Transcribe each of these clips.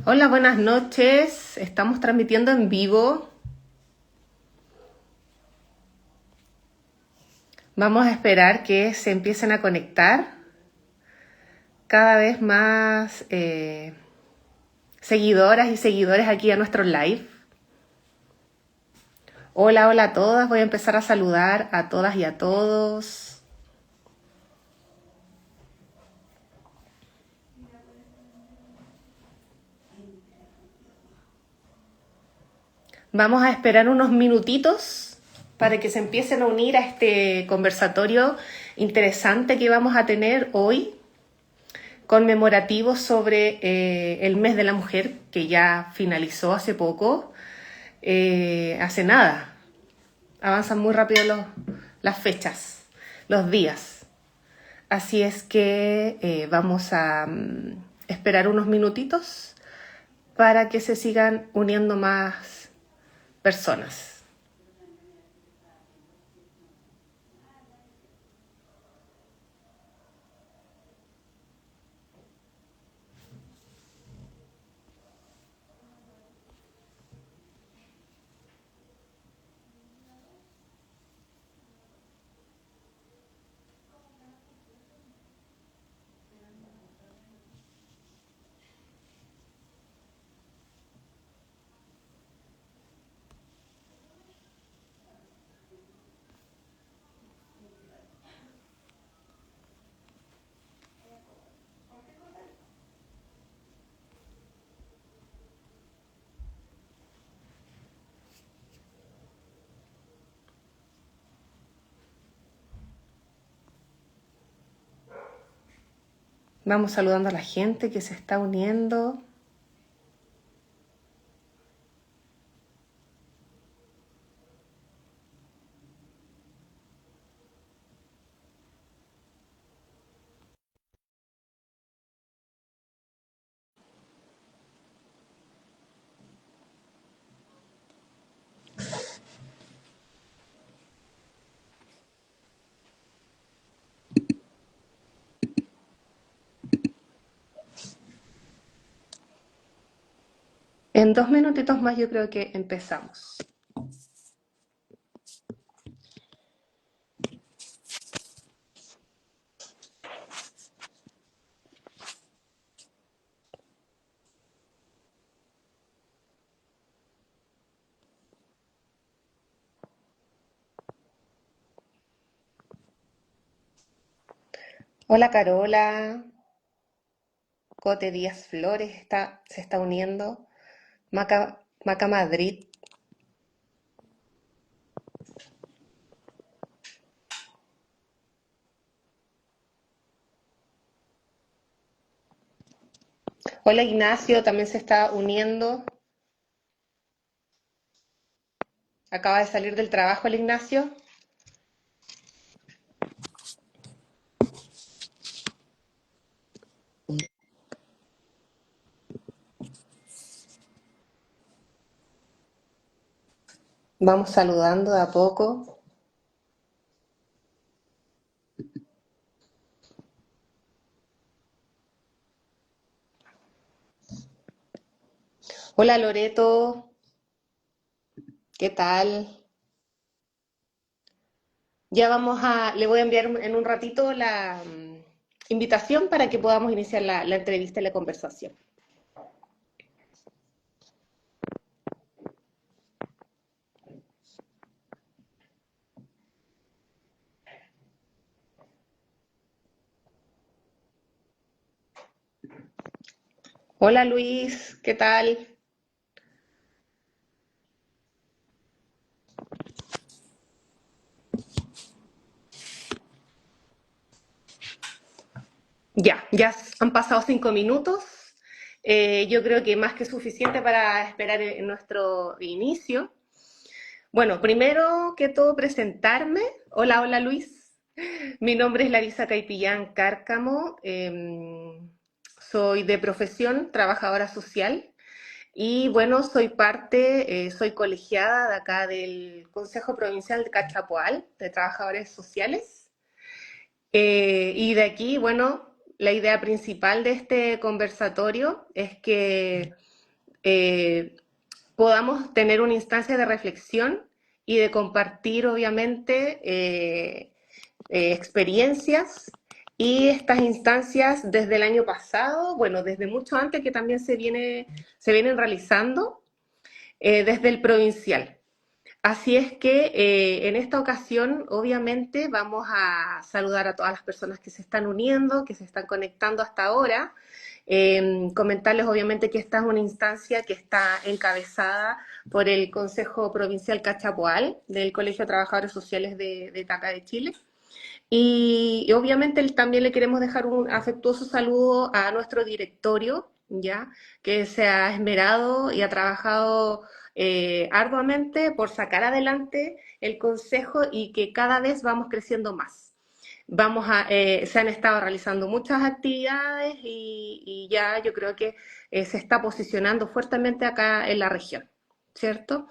Hola, buenas noches. Estamos transmitiendo en vivo. Vamos a esperar que se empiecen a conectar cada vez más seguidoras y seguidores aquí a nuestro live. Hola, hola a todas. Voy a empezar a saludar a todas y a todos. Vamos a esperar unos minutitos para que se empiecen a unir a este conversatorio interesante que vamos a tener hoy, conmemorativo sobre el mes de la mujer, que ya finalizó hace poco, hace nada. Avanzan muy rápido las fechas, los días. Así es que vamos a esperar unos minutitos para que se sigan uniendo más personas. Vamos saludando a la gente que se está uniendo. En 2 minutitos más yo creo que empezamos. Hola Carola, Cote Díaz Flores se está uniendo. Maca Madrid. Hola Ignacio, también se está uniendo. Acaba de salir del trabajo el Ignacio. Vamos saludando de a poco. Hola Loreto, ¿qué tal? Le voy a enviar en un ratito la invitación para que podamos iniciar la entrevista y la conversación. Hola Luis, ¿qué tal? Ya han pasado 5 minutos. Yo creo que más que suficiente para esperar en nuestro inicio. Bueno, primero que todo presentarme. Hola, hola Luis. Mi nombre es Larisa Caipillán Cárcamo. Soy de profesión trabajadora social y bueno, soy colegiada de acá del Consejo Provincial de Cachapoal de Trabajadores Sociales. Y de aquí, bueno, la idea principal de este conversatorio es que eh, podamos tener una instancia de reflexión y de compartir, obviamente, experiencias y estas instancias desde el año pasado, bueno, desde mucho antes que también se vienen realizando desde el provincial. Así es que en esta ocasión, obviamente, vamos a saludar a todas las personas que se están uniendo, que se están conectando hasta ahora. Comentarles, obviamente, que esta es una instancia que está encabezada por el Consejo Provincial Cachapoal del Colegio de Trabajadores Sociales de Taca de Chile. Y obviamente también le queremos dejar un afectuoso saludo a nuestro directorio, ya que se ha esmerado y ha trabajado arduamente por sacar adelante el consejo y que cada vez vamos creciendo más. Se han estado realizando muchas actividades y ya yo creo que se está posicionando fuertemente acá en la región, ¿cierto?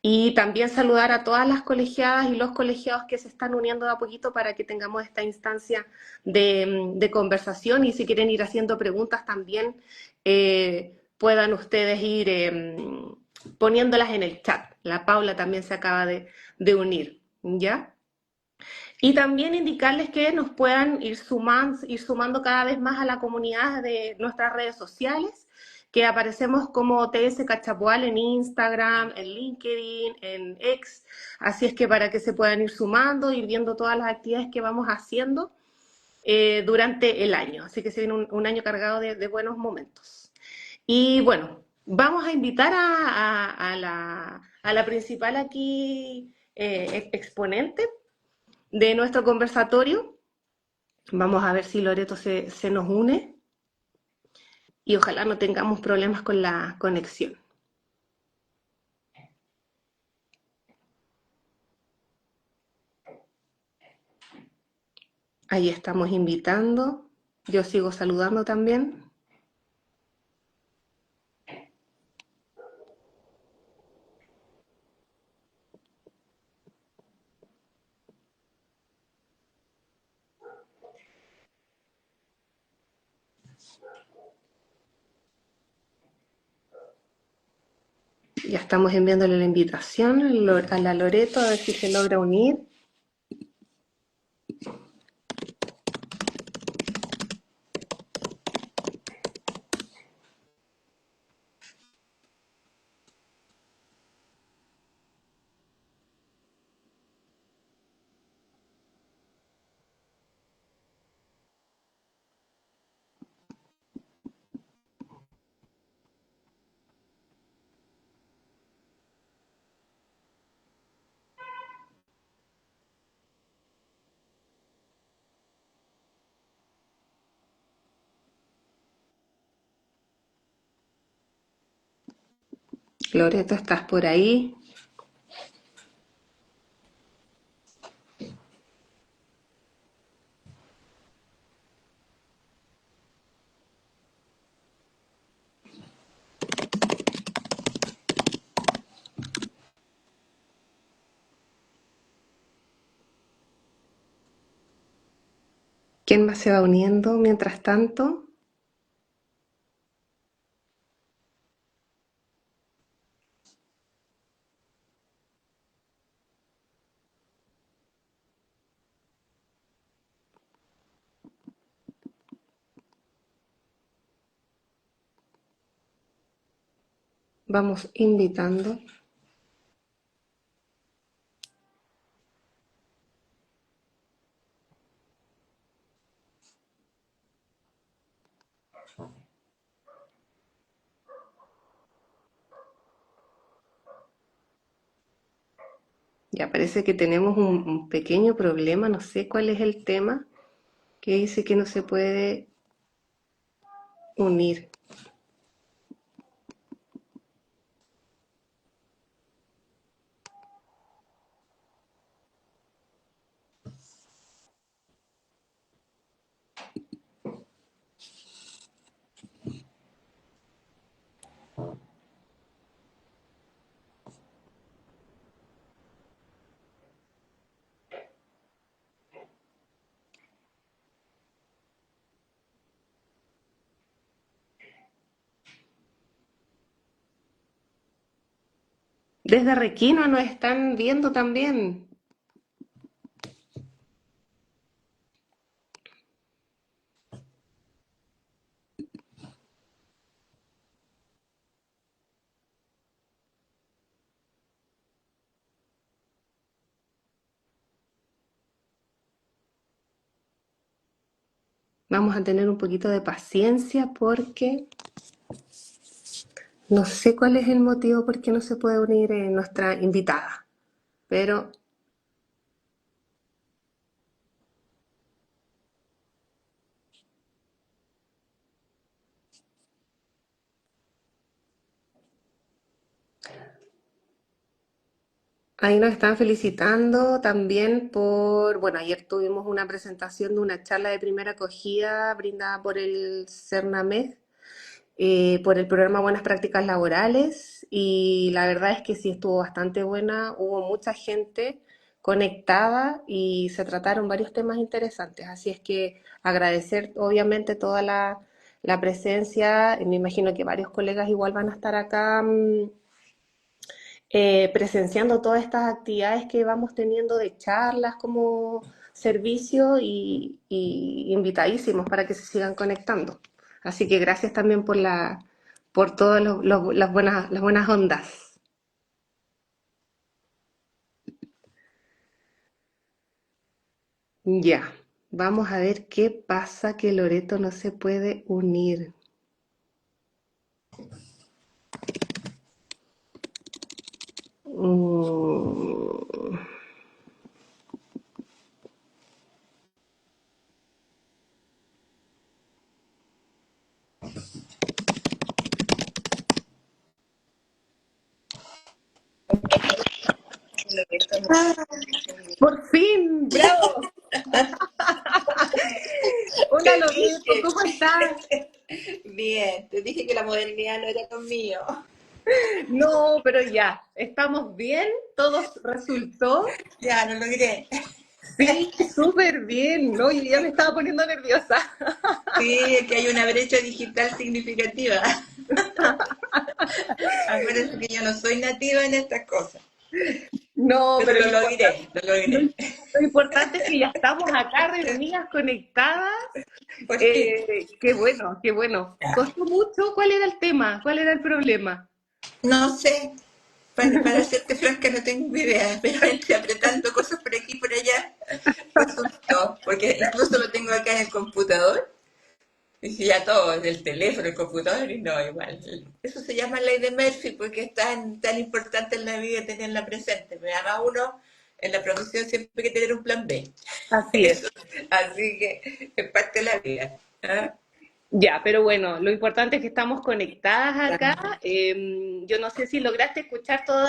Y también saludar a todas las colegiadas y los colegiados que se están uniendo de a poquito para que tengamos esta instancia de conversación y si quieren ir haciendo preguntas también puedan ustedes ir poniéndolas en el chat. La Paula también se acaba de unir, ¿ya? Y también indicarles que nos puedan ir sumando cada vez más a la comunidad de nuestras redes sociales, que aparecemos como TS Cachapoal en Instagram, en LinkedIn, en X, así es que para que se puedan ir sumando, ir viendo todas las actividades que vamos haciendo durante el año. Así que se viene un año cargado de buenos momentos. Y bueno, vamos a invitar a la principal aquí exponente de nuestro conversatorio. Vamos a ver si Loreto se nos une y ojalá no tengamos problemas con la conexión. Ahí estamos invitando. Yo sigo saludando también. Ya estamos enviándole la invitación a la Loreto a ver si se logra unir. Loreto, ¿estás por ahí? ¿Quién más se va uniendo mientras tanto? Vamos invitando. Ya parece que tenemos un pequeño problema, no sé cuál es el tema, que dice que no se puede unir. Desde Requino nos están viendo también. Vamos a tener un poquito de paciencia porque no sé cuál es el motivo por qué no se puede unir nuestra invitada, pero ahí nos están felicitando también por, bueno, ayer tuvimos una presentación de una charla de primera acogida brindada por el CERNAMED, por el programa Buenas Prácticas Laborales, y la verdad es que sí estuvo bastante buena, hubo mucha gente conectada y se trataron varios temas interesantes, así es que agradecer obviamente toda la presencia, me imagino que varios colegas igual van a estar acá presenciando todas estas actividades que vamos teniendo de charlas como servicio y invitadísimos para que se sigan conectando. Así que gracias también por todas las buenas ondas. Ya, vamos a ver qué pasa que Loreto no se puede unir. Mm, por fin, bravo. Hola Te Loreto, dije, ¿cómo estás? bien, te dije que la modernidad no era conmigo. No, pero ya, estamos bien, todo resultó. Ya, lo logré. Sí, súper bien, ¿no? Yo ya me estaba poniendo nerviosa. Sí, es que hay una brecha digital significativa. Acuérdense que yo no soy nativa en estas cosas, No, pero pero lo logré, lo lo, logré. lo importante es que ya estamos acá reunidas, conectadas. Por fin. Qué bueno, qué bueno. Ya. ¿Costó mucho? ¿Cuál era el tema? ¿Cuál era el problema? No sé, para serte franca no tengo idea, pero entre apretando cosas por aquí y por allá, resultó, porque incluso lo tengo acá en el computador. Y si ya todo, en el teléfono, el computador, y no, igual. Eso se llama ley de Murphy porque es tan importante en la vida tenerla presente. Me llama uno, en la profesión siempre hay que tener un plan B. Así es. Eso, así que es parte de la vida. ¿Ah? Ya, pero bueno, lo importante es que estamos conectadas acá. Claro. Yo no sé si lograste escuchar todo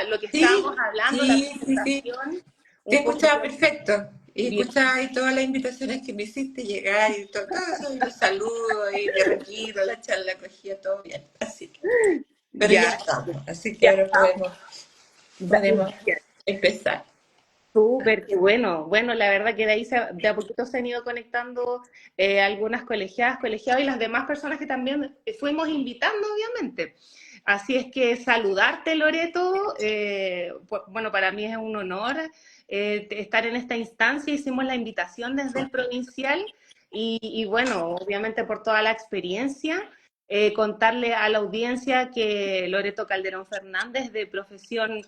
lo que estábamos Sí, hablando, la sí, sí, sí. presentación, Te un escuchaba poquito perfecto. Y bien. escuchaba ahí todas las invitaciones que me hiciste llegar y todo eso, y los saludos y de retiro, la charla cogía todo bien. Así que, pero ya Ya, estamos, así que ya ahora estamos. podemos Ya, empezar. súper, qué bueno. Bueno, la verdad que de ahí de a poquito se han ido conectando algunas colegiadas, colegiados y las demás personas que también fuimos invitando, obviamente. Así es que saludarte, Loreto. Bueno, para mí es un honor estar en esta instancia. Hicimos la invitación desde el provincial y bueno, obviamente por toda la experiencia. Contarle a la audiencia que Loreto Calderón Fernández, de profesión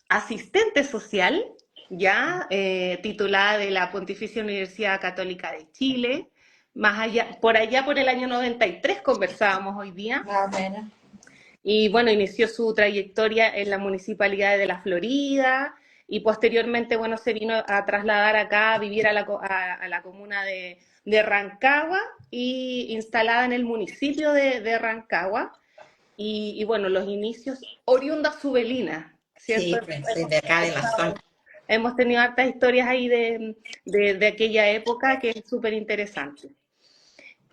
asistente social, ya titulada de la Pontificia Universidad Católica de Chile, más allá, por el año 93 conversábamos hoy día, Más o menos. y bueno, inició su trayectoria en la Municipalidad de La Florida, y posteriormente, bueno, se vino a trasladar acá a vivir a la comuna de Rancagua, y instalada en el municipio de Rancagua, y bueno, los inicios oriunda subelina, ¿cierto? Sí, pues soy de acá de la zona. Hemos tenido hartas historias ahí de aquella época que es súper interesante.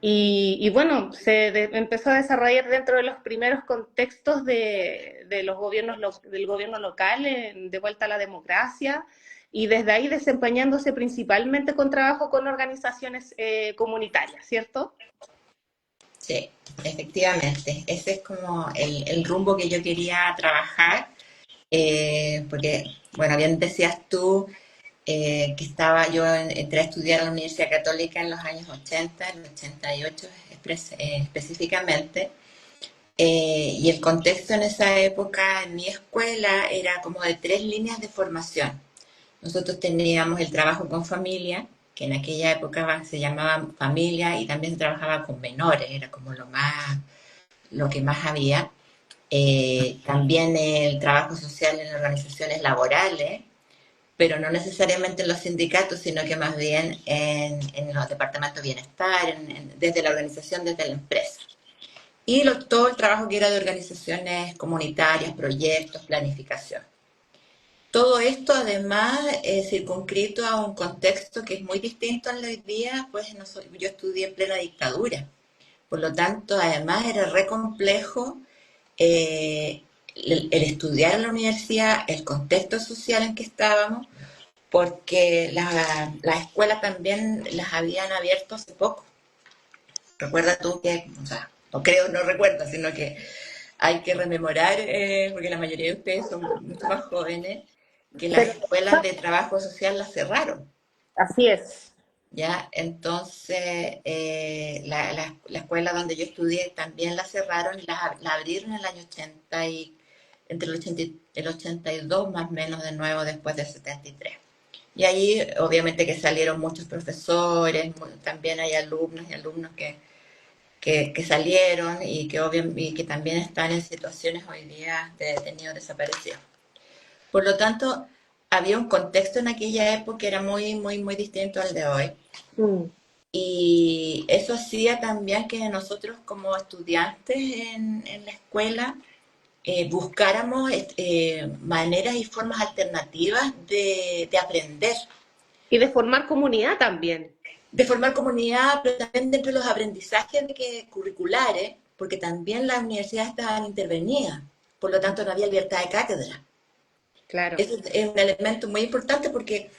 Y bueno, empezó a desarrollar dentro de los primeros contextos de los gobiernos, del gobierno local, de vuelta a la democracia, y desde ahí desempeñándose principalmente con trabajo con organizaciones comunitarias, ¿cierto? Sí, efectivamente. Ese es como el rumbo que yo quería trabajar. porque, bueno, bien decías tú que entré a estudiar a la Universidad Católica en los años 80, en el 88 específicamente, y el contexto en esa época en mi escuela era como de tres líneas de formación. Nosotros teníamos el trabajo con familia, que en aquella época se llamaba familia, y también se trabajaba con menores, era como lo que más había. También el trabajo social en organizaciones laborales, pero no necesariamente en los sindicatos, sino que más bien en los departamentos de bienestar, desde la organización, desde la empresa. Y todo el trabajo que era de organizaciones comunitarias, proyectos, planificación. Todo esto además circunscrito a un contexto que es muy distinto al de hoy día, pues yo estudié en plena dictadura. Por lo tanto, además era re complejo eh, el estudiar en la universidad, el contexto social en que estábamos, porque las escuelas también las habían abierto hace poco. Recuerda tú que, o sea, no creo, no recuerdo, sino que hay que rememorar, porque la mayoría de ustedes son mucho más jóvenes, que las Pero escuelas de trabajo social las cerraron. así es. ¿Ya? Entonces, la escuela donde yo estudié también la cerraron y la abrieron en el año 80 entre el 82 más o menos de nuevo después del 73. Y ahí obviamente que salieron muchos profesores, también hay alumnos y alumnos que salieron y que también están en situaciones hoy día de detenidos desaparecidos. Por lo tanto, había un contexto en aquella época que era muy, muy, muy distinto al de hoy. Mm. Y eso hacía también que nosotros como estudiantes en la escuela buscáramos maneras y formas alternativas de aprender, Y de formar comunidad también. de formar comunidad, pero también dentro de los aprendizajes curriculares, porque también las universidades estaban intervenidas, por lo tanto no había libertad de cátedra. Claro. Eso es un elemento muy importante porque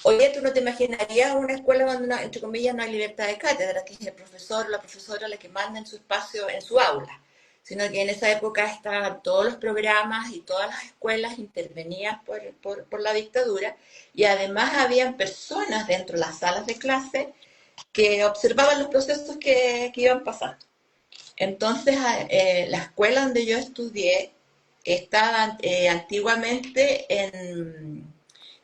hoy día tú no te imaginarías una escuela donde, entre comillas, no hay libertad de cátedra, que es el profesor o la profesora la que manda en su espacio, en su aula, sino que en esa época estaban todos los programas y todas las escuelas intervenidas por la dictadura y además habían personas dentro de las salas de clase que observaban los procesos que iban pasando. Entonces, la escuela donde yo estudié estaba antiguamente en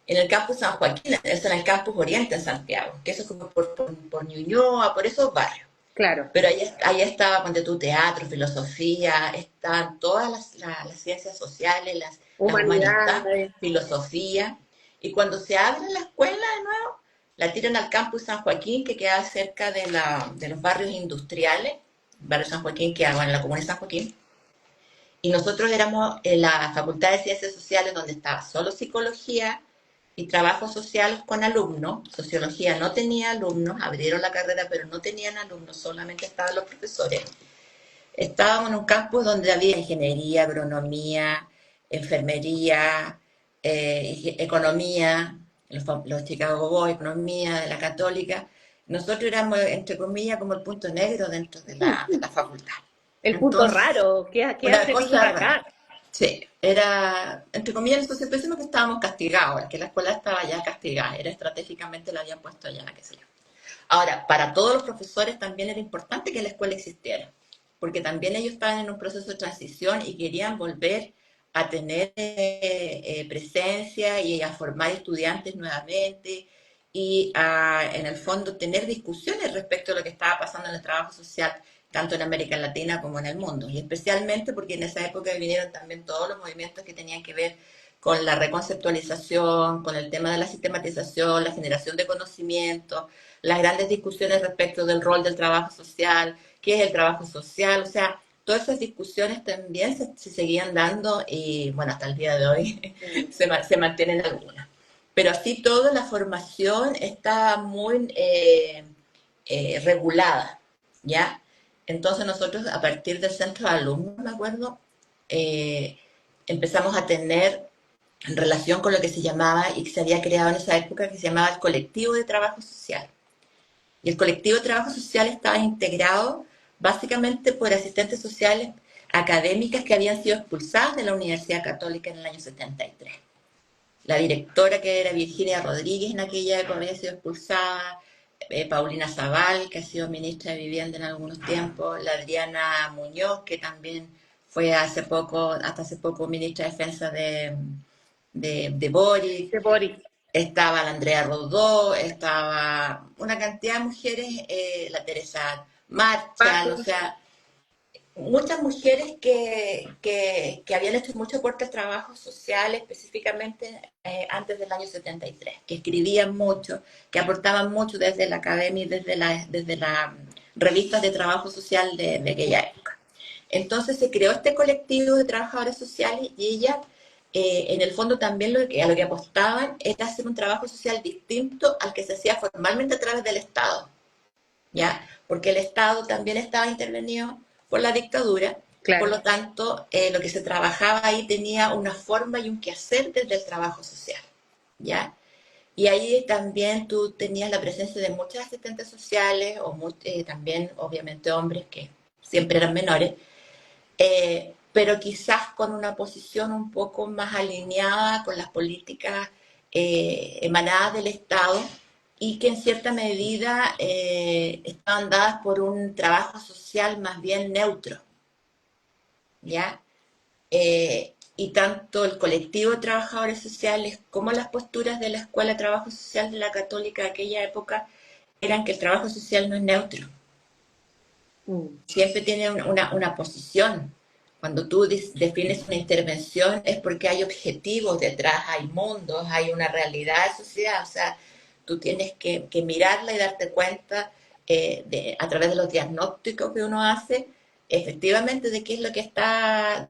el campus San Joaquín, es en el campus Oriente en Santiago, que eso es como por Ñuñoa, por esos barrios. Claro. Pero ahí estaba, ponte tu teatro, filosofía, estaban todas las ciencias sociales, las humanidades, Humanidades. filosofía. Y cuando se abre la escuela de nuevo, la tiran al campus San Joaquín, que queda cerca de los barrios industriales. El barrio San Joaquín queda bueno, en la comuna de San Joaquín. Y nosotros éramos en la Facultad de Ciencias Sociales, donde estaba solo psicología y trabajos sociales con alumnos. Sociología no tenía alumnos, abrieron la carrera, pero no tenían alumnos, solamente estaban los profesores. Estábamos en un campus donde había ingeniería, agronomía, enfermería, economía, los Chicago Boys, economía de la Católica. Nosotros éramos, entre comillas, como el punto negro dentro de la facultad. El punto Entonces, raro. ¿Qué una hacen ellos cosa rara. acá? Sí, era, entre comillas, nosotros siempre decimos que estábamos castigados, que la escuela estaba ya castigada, era estratégicamente la habían puesto allá, qué sé yo. Ahora, para todos los profesores también era importante que la escuela existiera, porque también ellos estaban en un proceso de transición y querían volver a tener presencia y a formar estudiantes nuevamente y en el fondo tener discusiones respecto a lo que estaba pasando en el trabajo social tanto en América Latina como en el mundo, y especialmente porque en esa época vinieron también todos los movimientos que tenían que ver con la reconceptualización, con el tema de la sistematización, la generación de conocimiento, las grandes discusiones respecto del rol del trabajo social, qué es el trabajo social, o sea, todas esas discusiones también se seguían dando y bueno, hasta el día de hoy se mantienen algunas. Pero así todo, la formación está muy regulada, ¿ya? Entonces nosotros a partir del centro de alumnos, me acuerdo, eh, empezamos a tener en relación con lo que se llamaba y que se había creado en esa época, que se llamaba el colectivo de trabajo social. Y el colectivo de trabajo social estaba integrado básicamente por asistentes sociales, académicas que habían sido expulsadas de la Universidad Católica en el año 73. La directora, que era Virginia Rodríguez, en aquella época había sido expulsada, Paulina Zabal, que ha sido ministra de Vivienda en algunos tiempos, la Adriana Muñoz, que también fue hasta hace poco ministra de Defensa de Boric, De Boris. estaba la Andrea Rodó, estaba una cantidad de mujeres, la Teresa Marchal, o Marcos. sea, muchas mujeres que habían hecho mucho por el trabajo social, específicamente antes del año 73, que escribían mucho, que aportaban mucho desde la academia y desde la revistas de trabajo social de aquella época. Entonces se creó este colectivo de trabajadores sociales y ellas, en el fondo también a lo que apostaban era hacer un trabajo social distinto al que se hacía formalmente a través del Estado, ¿ya? Porque el Estado también estaba intervenido por la dictadura, por Claro, lo tanto, lo que se trabajaba ahí tenía una forma y un quehacer desde el trabajo social, ¿ya? Y ahí también tú tenías la presencia de muchas asistentes sociales, también obviamente hombres que siempre eran menores, pero quizás con una posición un poco más alineada con las políticas emanadas del Estado y que en cierta medida estaban dadas por un trabajo social más bien neutro, ¿ya? Y tanto el colectivo de trabajadores sociales como las posturas de la Escuela de Trabajo Social de la Católica de aquella época eran que el trabajo social no es neutro, mm, siempre tiene una posición. Cuando tú defines una intervención es porque hay objetivos detrás, hay mundos, hay una realidad de sociedad. O sea, tú tienes que mirarla y darte cuenta a través de los diagnósticos que uno hace, efectivamente, de qué es lo que está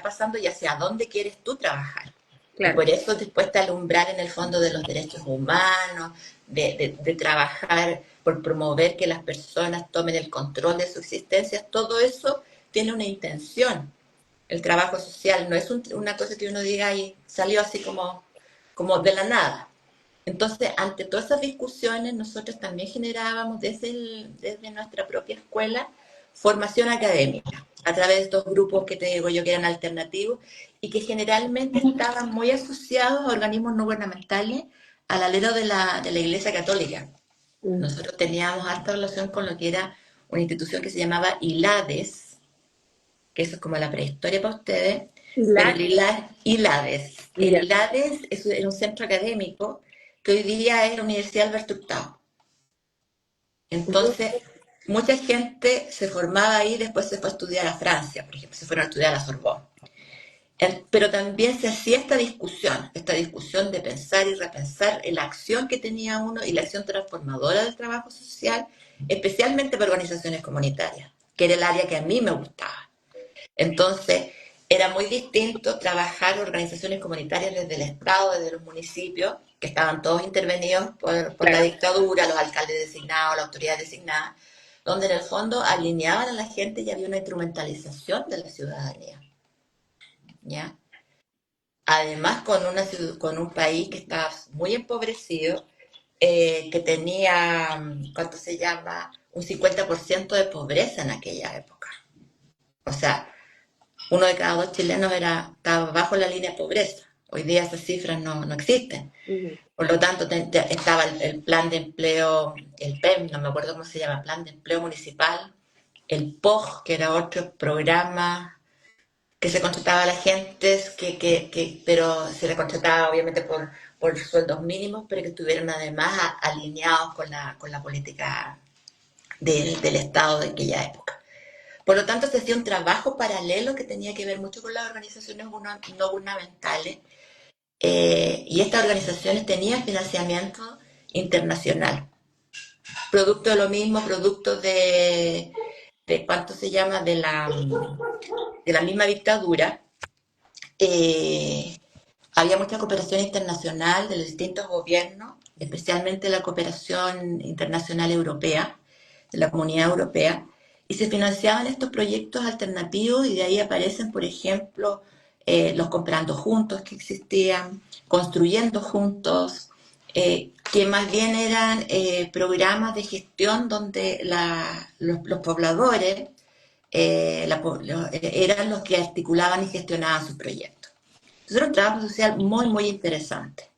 pasando y hacia dónde quieres tú trabajar. Y claro. por eso después te alumbrar en el fondo de los derechos humanos, de trabajar por promover que las personas tomen el control de su existencia, todo eso tiene una intención. El trabajo social no es una cosa que uno diga y salió así como de la nada. Entonces, ante todas esas discusiones, nosotros también generábamos desde nuestra propia escuela formación académica a través de estos grupos que te digo yo que eran alternativos y que generalmente estaban muy asociados a organismos no gubernamentales al alero de la Iglesia Católica. Mm. Nosotros teníamos alta relación con lo que era una institución que se llamaba ILADES, que eso es como la prehistoria para ustedes, Y pero la, ILADES, el ya. ILADES era un centro académico que hoy día es la Universidad Alberto Hurtado. Entonces, mucha gente se formaba ahí, después se fue a estudiar a Francia, por ejemplo, se fueron a estudiar a Sorbonne. Pero también se hacía esta discusión de pensar y repensar la acción que tenía uno y la acción transformadora del trabajo social, especialmente para organizaciones comunitarias, que era el área que a mí me gustaba. Entonces, era muy distinto trabajar organizaciones comunitarias desde el Estado, desde los municipios, que estaban todos intervenidos por la Claro. dictadura, los alcaldes designados, la autoridad designada, donde en el fondo alineaban a la gente y había una instrumentalización de la ciudadanía, ¿ya? Además, con un país que estaba muy empobrecido, que tenía, ¿cuánto se llama? Un 50% de pobreza en aquella época. O sea, uno de cada dos chilenos estaba bajo la línea de pobreza. Hoy día esas cifras no existen. Ujú. Por lo tanto, estaba el plan de empleo, el PEM, no me acuerdo cómo se llama, plan de empleo municipal, el POG, que era otro programa que se contrataba a la gente, pero se le contrataba obviamente por sueldos mínimos, pero que estuvieran además alineados con la política del Estado de aquella época. Por lo tanto, se hacía un trabajo paralelo que tenía que ver mucho con las organizaciones no gubernamentales, y estas organizaciones tenían financiamiento internacional, producto de lo mismo, producto de ¿cuánto se llama? De la misma dictadura. eh, Había mucha cooperación internacional de los distintos gobiernos, especialmente la cooperación internacional europea, de la Comunidad Europea, y se financiaban estos proyectos alternativos y de ahí aparecen, por ejemplo, los comprando juntos que existían, construyendo juntos, que más bien eran programas de gestión donde los pobladores eran los que articulaban y gestionaban sus proyectos. Entonces era un trabajo social muy, muy interesante.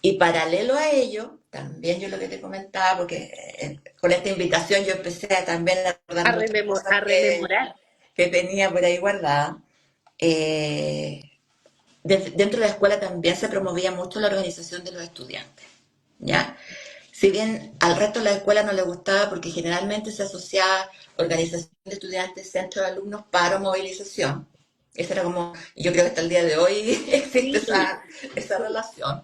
Y paralelo a ello, también yo lo que te comentaba, porque con esta invitación yo empecé también a recordar muchas cosas A rememorar. que tenía por ahí guardadas. Eh, Dentro de la escuela también se promovía mucho la organización de los estudiantes, ¿ya? Si bien al resto de la escuela no le gustaba porque generalmente se asociaba organización de estudiantes, centro de alumnos, paro, movilización. Esa era como, yo creo que hasta el día de hoy existe Sí, esa relación.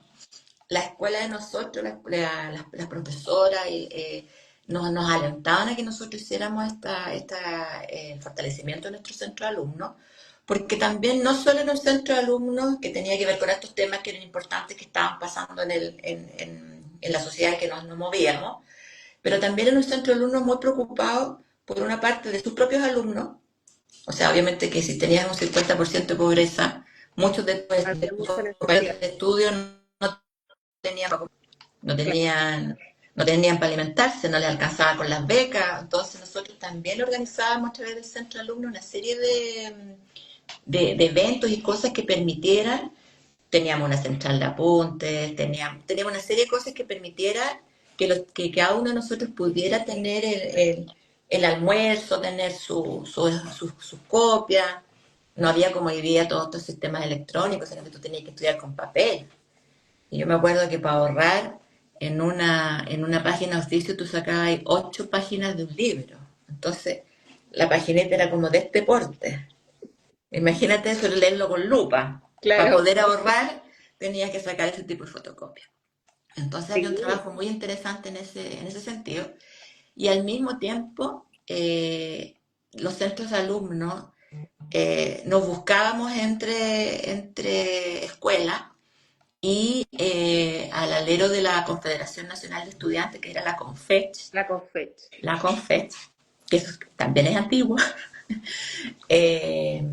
La escuela de nosotros, las profesoras, nos alentaban a que nosotros hiciéramos el fortalecimiento de nuestro centro de alumnos, porque también no solo era un centro de alumnos que tenía que ver con estos temas que eran importantes que estaban pasando en la sociedad en que nos movíamos, pero también era un centro de alumnos muy preocupado por una parte de sus propios alumnos, o sea, obviamente que si tenías un 50% de pobreza, muchos de había tus mucha compañeros necesidad. de estudio no tenían para no Claro. tenían, no tenían para alimentarse, no les alcanzaba con las becas. Entonces nosotros también organizábamos a través del centro de alumnos una serie de eventos y cosas que permitieran, teníamos una central de apuntes, teníamos una serie de cosas que permitieran que cada uno de nosotros pudiera tener el almuerzo, tener sus copias. No había como hoy día todos estos sistemas electrónicos, sino que tú tenías que estudiar con papel. Y yo me acuerdo que para ahorrar en una página de oficio tú sacabas 8 páginas de un libro. Entonces, la pagineta era como de este porte. Imagínate eso, leerlo con lupa. Para Claro, poder ahorrar tenías que sacar ese tipo de fotocopia. Entonces había un sí. trabajo muy interesante en ese sentido. Y al mismo tiempo, los centros de alumnos nos buscábamos entre escuelas y al alero de la Confederación Nacional de Estudiantes, que era La confecha. la CONFECH, que también es antigua. eh,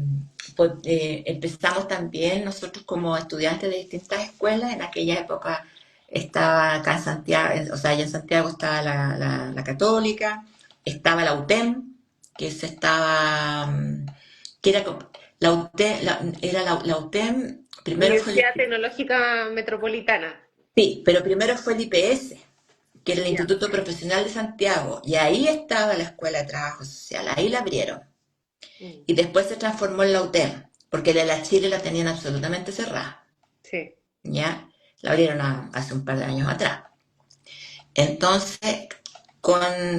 pues, empezamos también nosotros como estudiantes de distintas escuelas. En aquella época estaba acá en Santiago, o sea, allá en Santiago estaba la Católica, estaba la UTEM, que se estaba, que era la UTEM, la UTEM, primero fue Universidad Tecnológica Metropolitana. sí, pero primero fue el IPS, que era el Ya. Instituto Profesional de Santiago, y ahí estaba la Escuela de Trabajo Social, ahí la abrieron. Mm. Y después se transformó en la UTEM, porque la Chile la tenían absolutamente cerrada, Sí. ¿ya? La abrieron hace un par de años atrás. Entonces,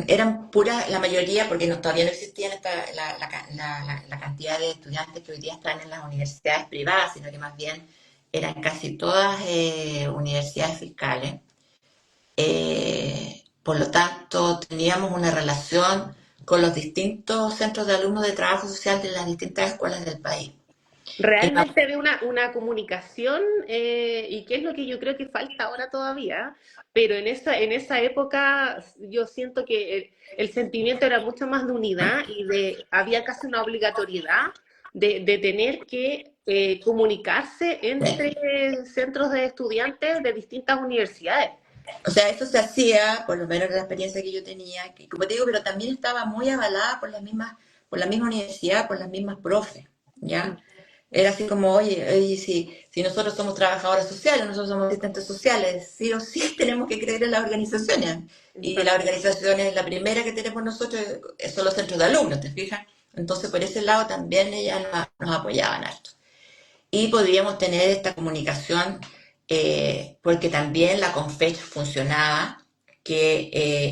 eran puras, la mayoría, porque todavía no existían la cantidad de estudiantes que hoy día están en las universidades privadas, sino que más bien eran casi todas universidades fiscales. Por lo tanto, teníamos una relación con los distintos centros de alumnos de trabajo social de las distintas escuelas del país. Y Realmente había una comunicación y qué es lo que yo creo que falta ahora todavía, pero en esa época yo siento que el sentimiento era mucho más de unidad y había casi una obligatoriedad de tener que comunicarse entre centros de estudiantes de distintas universidades. o sea, eso se hacía, por lo menos en la experiencia que yo tenía, que, como te digo, pero también estaba muy avalada por la misma universidad, por las mismas profes, ¿ya? Era así como, oye, si nosotros somos trabajadoras sociales, nosotros somos asistentes sociales, sí o sí tenemos que creer en las organizaciones. Y las Exacto. organizaciones, la primera que tenemos nosotros son los centros de alumnos, ¿te fijas? Entonces, por ese lado también ellas nos apoyaban harto. Y podríamos tener esta comunicación porque también la CONFECH funcionaba, que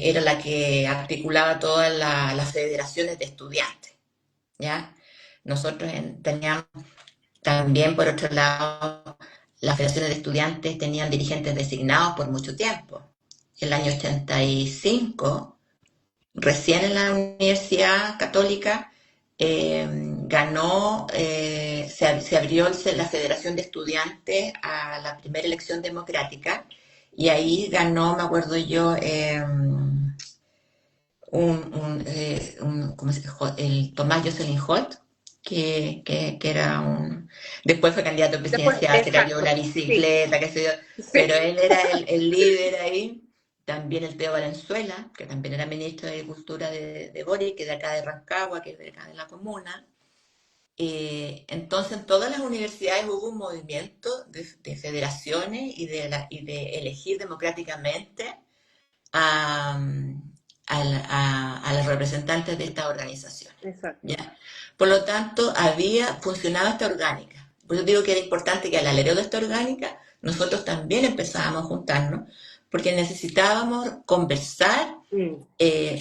era la que articulaba todas las federaciones de estudiantes, ¿ya? Nosotros teníamos también, por otro lado, las federaciones de estudiantes tenían dirigentes designados por mucho tiempo. En el año 85, recién en la Universidad Católica, se abrió la Federación de Estudiantes a la primera elección democrática y ahí ganó, me acuerdo yo, ¿cómo se llama? El Tomás Jocelyn Holt, que era después fue candidato Después, presidencial, se cayó exacto, la sí, bicicleta, qué sé yo, pero sí. él era el líder ahí. también el Teo Valenzuela, que también era ministro de Agricultura de Boric, que es de acá de Rancagua, que es de acá de la comuna. Entonces, en todas las universidades hubo un movimiento de federaciones y de elegir democráticamente a, a los representantes de estas organizaciones. Exacto. ¿Ya? Por lo tanto, funcionaba esta orgánica. Por eso digo que era importante que al alero de esta orgánica nosotros también empezábamos a juntarnos, porque necesitábamos conversar Mm,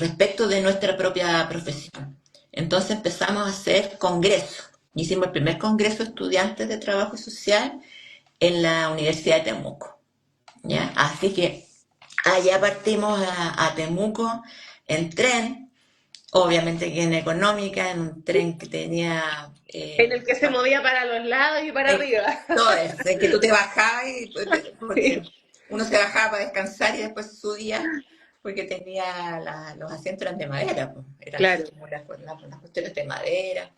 respecto de nuestra propia profesión. Entonces empezamos a hacer congresos. Hicimos el primer congreso de estudiantes de trabajo social en la Universidad de Temuco. ¿Ya? Así que allá partimos a Temuco en tren, obviamente que en económica, en un tren que tenía... en el que se movía para los lados y para arriba. todo eso, en que tú te bajabas, porque Sí, uno se bajaba para descansar y después subía, porque tenía los asientos eran de madera, pues, eran así claro. como unas cuestiones de madera.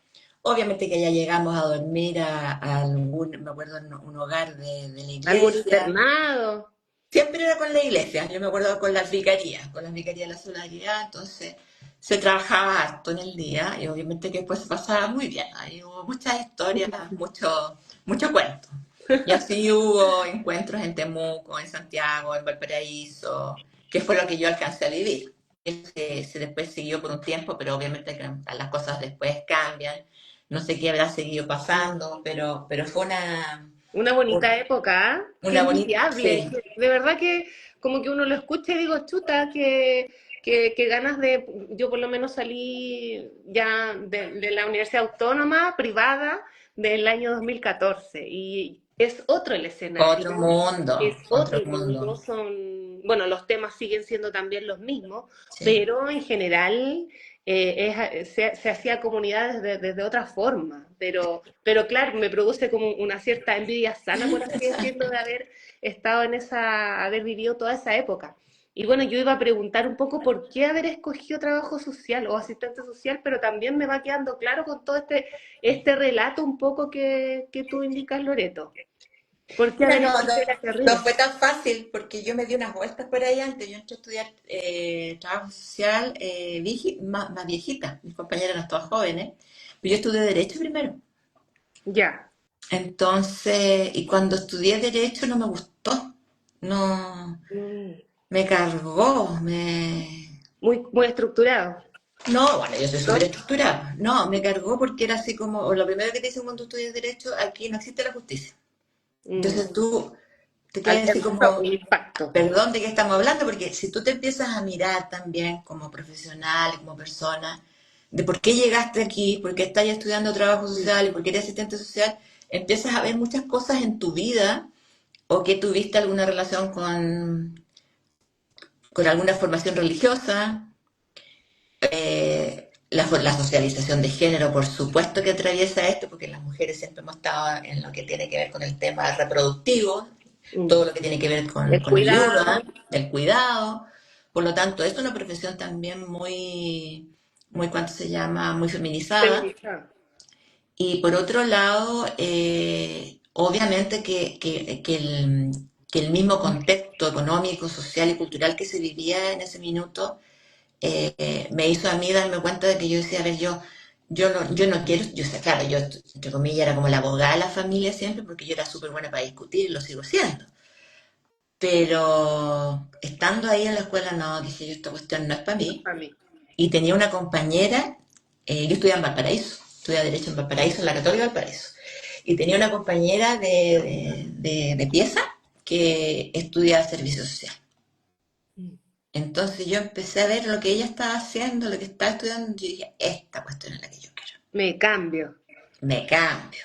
Obviamente que ya llegamos a dormir a algún, me acuerdo, en un hogar de la ¿Algún iglesia. internado? Siempre era con la iglesia, yo me acuerdo con las vicarías de la solidaridad, entonces se trabajaba harto en el día y obviamente que después se pasaba muy bien. Ahí hubo muchas historias, mucho cuento. Y así hubo encuentros en Temuco, en Santiago, en Valparaíso, que fue lo que yo alcancé a vivir. Eso se después siguió por un tiempo, pero obviamente que las cosas después cambian. No sé qué habrá seguido pasando, pero fue Una bonita época, ¿ah? Qué una bonita, envidiable. sí, De verdad que como que uno lo escucha y digo, chuta, que ganas de... Yo por lo menos salí ya de la Universidad Autónoma, privada, del año 2014 y es otro el escenario, es otro otro mundo, mundo, son... Bueno, los temas siguen siendo también los mismos, sí. pero en general se hacía comunidad desde otra forma, pero claro, me produce como una cierta envidia sana, por así decirlo, de haber estado en esa, haber vivido toda esa época. Y bueno, yo iba a preguntar un poco por qué haber escogido trabajo social o asistente social, pero también me va quedando claro con todo este relato un poco que tú indicas, Loreto. ¿Por qué Mira, haber escogido la no carrera? fue tan fácil porque yo me di unas vueltas por ahí antes. Yo entré a estudiar trabajo social más viejita. Mis compañeras eran todas jóvenes. Pero yo estudié Derecho primero. Ya. Entonces, y cuando estudié Derecho no me gustó. No, Mm. me cargó, me... Muy estructurado, No, bueno, yo soy súper ¿no? estructurada. No, me cargó porque era así como, o lo primero que te dicen cuando estudias Derecho, aquí no existe la justicia. Mm. Entonces tú te quedas así Alto shock, un como, impacto. perdón de qué estamos hablando, porque si tú te empiezas a mirar también como profesional, como persona, de por qué llegaste aquí, por qué estás estudiando trabajo Mm. social y por qué eres asistente social, empiezas a ver muchas cosas en tu vida o que tuviste alguna relación con alguna formación religiosa, la socialización de género, por supuesto que atraviesa esto, porque las mujeres siempre hemos estado en lo que tiene que ver con el tema reproductivo, Mm. todo lo que tiene que ver El con cuidado. ayuda, el cuidado. Por lo tanto, es una profesión también muy, ¿cuánto se llama? Muy feminizada. Feminizado. Y por otro lado, obviamente que el mismo contexto económico, social y cultural que se vivía en ese minuto me hizo a mí darme cuenta de que yo decía, a ver, yo no quiero, yo sé, claro, yo entre comillas era como la abogada de la familia siempre porque yo era súper buena para discutir y lo sigo siendo. Pero estando ahí en la escuela, no, dije yo, esta cuestión no es para mí. Para mí. Y tenía una compañera, yo estudiaba en Valparaíso, estudiaba Derecho en Valparaíso, en la Católica de Valparaíso. Y tenía una compañera de pieza que estudia servicio social. Mm. Entonces yo empecé a ver lo que ella estaba haciendo, lo que estaba estudiando, y yo dije, esta cuestión es la que yo quiero. Me cambio. Me cambio.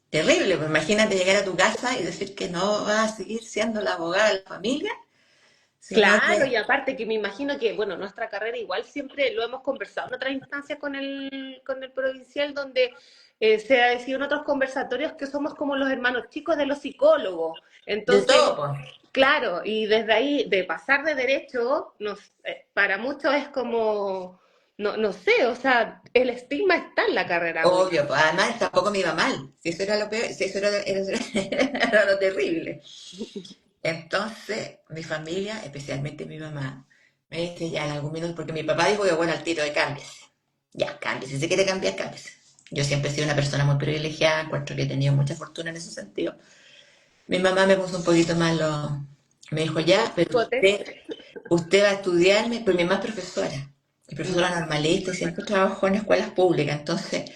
Terrible, pues imagínate llegar a tu casa y decir que no vas a seguir siendo la abogada de la familia, sino Claro, y que aparte que me imagino que, bueno, nuestra carrera igual siempre lo hemos conversado en otras instancias con el provincial, donde se ha decidido en otros conversatorios que somos como los hermanos chicos de los psicólogos. de Entonces, todo, pues. claro, y desde ahí, de pasar de derecho, para muchos es como, no sé, o sea, el estigma está en la carrera Obvio, pública. pues además tampoco me iba mal. Si eso era lo peor, si eso era lo terrible. Entonces, mi familia, especialmente mi mamá, me dice ya en algún minuto, porque mi papá dijo que bueno, al tiro de cámbiese. Ya, cámbiese, si se quiere cambiar, cámbiese. Yo siempre he sido una persona muy privilegiada, encuentro que he tenido mucha fortuna en ese sentido. Mi mamá me puso un poquito más lo... Me dijo, ya, pero Chicote. usted va a estudiarme, pues mi mamá es profesora, y profesora Ya. normalista, y siempre trabajó en escuelas públicas, entonces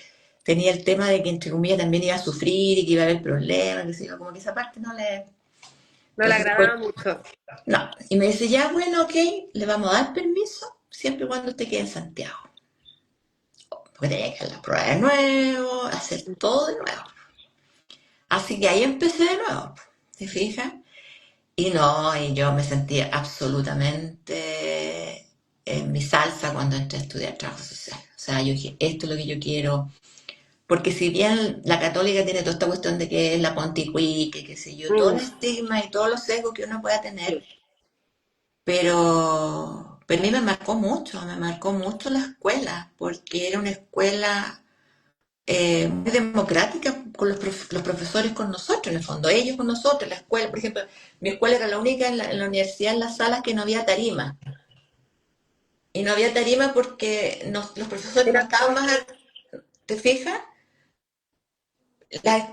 tenía el tema de que entre comillas también iba a sufrir y que iba a haber problemas, que sé yo, como que esa parte no le... No le Entonces después, agradaba mucho. no, y me dice, ya, bueno, ok, le vamos a dar permiso, siempre y cuando usted quede en Santiago, porque tenía que hacer las pruebas de nuevo, hacer todo de nuevo. Así que ahí empecé de nuevo, ¿se fijan? Y no, y yo me sentía absolutamente en mi salsa cuando entré a estudiar trabajo social. O sea, yo dije, esto es lo que yo quiero. Porque si bien la católica tiene toda esta cuestión de que es la ponticuique, qué sé yo, todo el Mm, estigma y todos los sesgos que uno pueda tener, sí. pero a mí me marcó mucho la escuela, porque era una escuela muy democrática con los profesores con nosotros, en el fondo, ellos con nosotros, la escuela, por ejemplo, mi escuela era la única en la universidad, en las salas, que no había tarima. Y no había tarima porque los profesores no Era estaban más, ¿te fijas?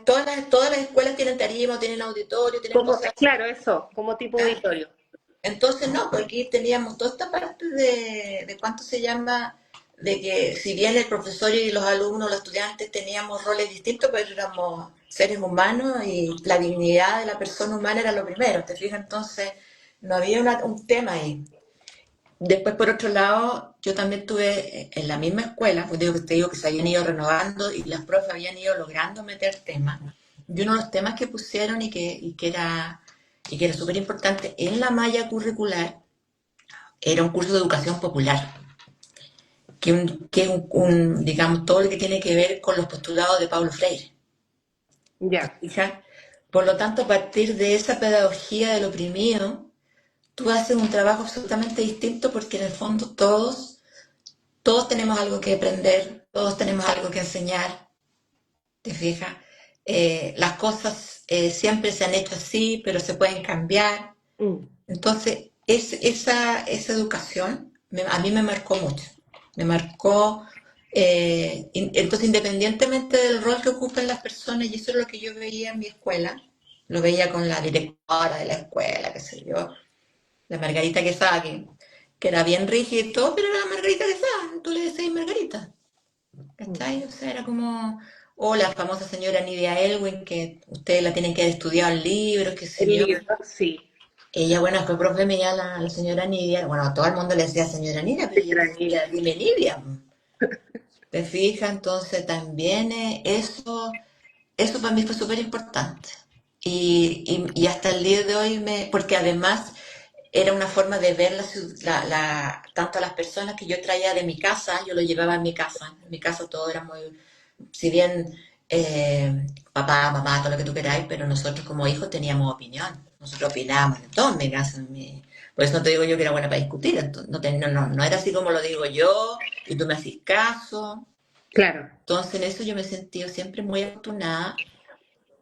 Todas las escuelas tienen tarima, tienen auditorio, tienen como, cosas así. claro, eso, como tipo ¿Ah? auditorio. Entonces, no, porque aquí teníamos toda esta parte de cuánto se llama, de que si bien el profesor y los alumnos, los estudiantes teníamos roles distintos, pero éramos seres humanos y la dignidad de la persona humana era lo primero, ¿te fijas? Entonces, no había un tema ahí. Después, por otro lado, yo también tuve en la misma escuela, pues digo que te digo que se habían ido renovando y las profes habían ido logrando meter temas. Y uno de los temas que pusieron y que era súper importante en la malla curricular era un curso de educación popular, que es digamos, todo lo que tiene que ver con los postulados de Paulo Freire. ¿Te Ya. fijas? Por lo tanto, a partir de esa pedagogía del oprimido, tú haces un trabajo absolutamente distinto porque en el fondo todos tenemos algo que aprender, todos tenemos algo que enseñar, ¿te fijas? Las cosas siempre se han hecho así, pero se pueden cambiar. Mm. Entonces, esa educación a mí me marcó mucho. Me marcó, entonces, independientemente del rol que ocupen las personas, y eso es lo que yo veía en mi escuela, lo veía con la directora de la escuela, qué sé yo, la Margarita Quesada, que era bien rígida y todo, pero era la Margarita Quesada, tú le decías Margarita, Mm. ¿cachai? O sea, era como, o la famosa señora Nidia Elwin, que ustedes la tienen que haber estudiado en libros, qué sé El yo. libro, sí. Ella, bueno, después profe me llama la señora Nidia, bueno, a todo el mundo le decía señora Nidia, pero ella me Tranquila. decía, dime Nidia. ¿Te fijas? Entonces también eso para mí fue súper importante. Y hasta el día de hoy porque además era una forma de ver tanto a las personas que yo traía de mi casa, yo lo llevaba en mi casa todo era muy, si bien papá, mamá, todo lo que tú queráis, pero nosotros como hijos teníamos opinión, nosotros opinábamos de todo en mi casa, por eso no te digo yo que era buena para discutir, no era así como lo digo yo, y tú me hacís caso, Claro, entonces en eso yo me he sentido siempre muy afortunada,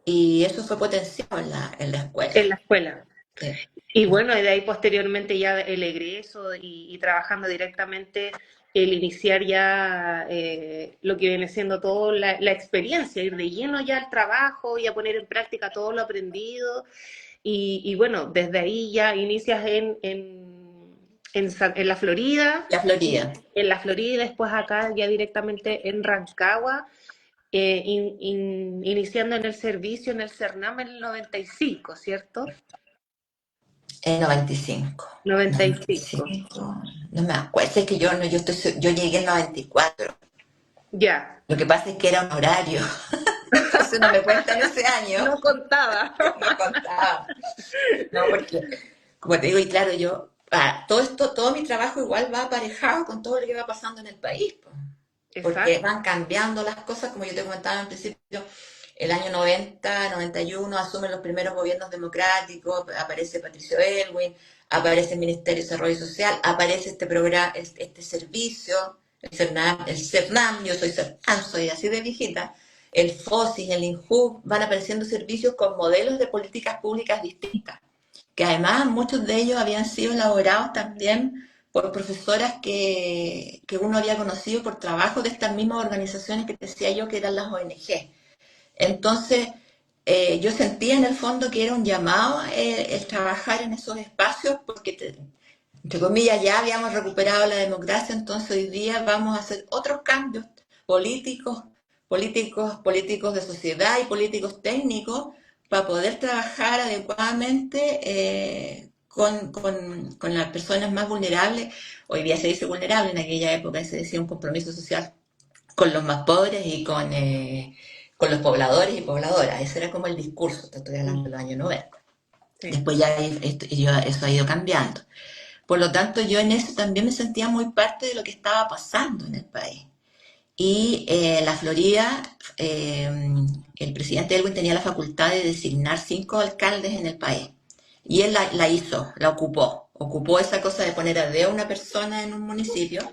y eso fue potenciado en la escuela. en la escuela. Sí. Y bueno, y de ahí posteriormente ya el egreso y trabajando directamente, el iniciar ya lo que viene siendo todo la experiencia, ir de lleno ya al trabajo y a poner en práctica todo lo aprendido. Y bueno, desde ahí ya inicias en la Florida, La Florida. en la Florida, después acá ya directamente en Rancagua, iniciando en el servicio en el CERNAM en el 95, ¿cierto? En 95. 95. 95. No me acuerdo, es que yo, no, yo llegué en 94. Ya, Lo que pasa es que era un horario. Entonces no me cuentan ese año. no contaba. No contaba. No, porque, como te digo, y claro, todo esto, todo mi trabajo igual va aparejado con todo lo que va pasando en el país, po. Porque Exacto. van cambiando las cosas, como yo te comentaba en principio, el año 90, 91 asumen los primeros gobiernos democráticos, aparece Patricio Elwin, aparece el Ministerio de Desarrollo Social, aparece este programa, este servicio, el CERNAM, yo soy CERNAM, soy así de viejita, el FOSIS, el INJUB, van apareciendo servicios con modelos de políticas públicas distintas. que además muchos de ellos habían sido elaborados también por profesoras que uno había conocido por trabajo de estas mismas organizaciones que te decía yo que eran las ONG. Entonces, yo sentía en el fondo que era un llamado el trabajar en esos espacios porque, entre comillas, ya habíamos recuperado la democracia, entonces hoy día vamos a hacer otros cambios políticos, políticos de sociedad y políticos técnicos para poder trabajar adecuadamente con las personas más vulnerables. Hoy día se dice vulnerable, en aquella época se decía un compromiso social con los más pobres y con los pobladores y pobladoras. Ese era como el discurso, te estoy hablando de los años 90. Sí. Después eso ha ido cambiando. Por lo tanto, yo en eso también me sentía muy parte de lo que estaba pasando en el país. Y la Florida, el presidente Elwin tenía la facultad de designar 5 alcaldes en el país. Y él la hizo, la ocupó. Ocupó esa cosa de poner a dedo a una persona en un municipio.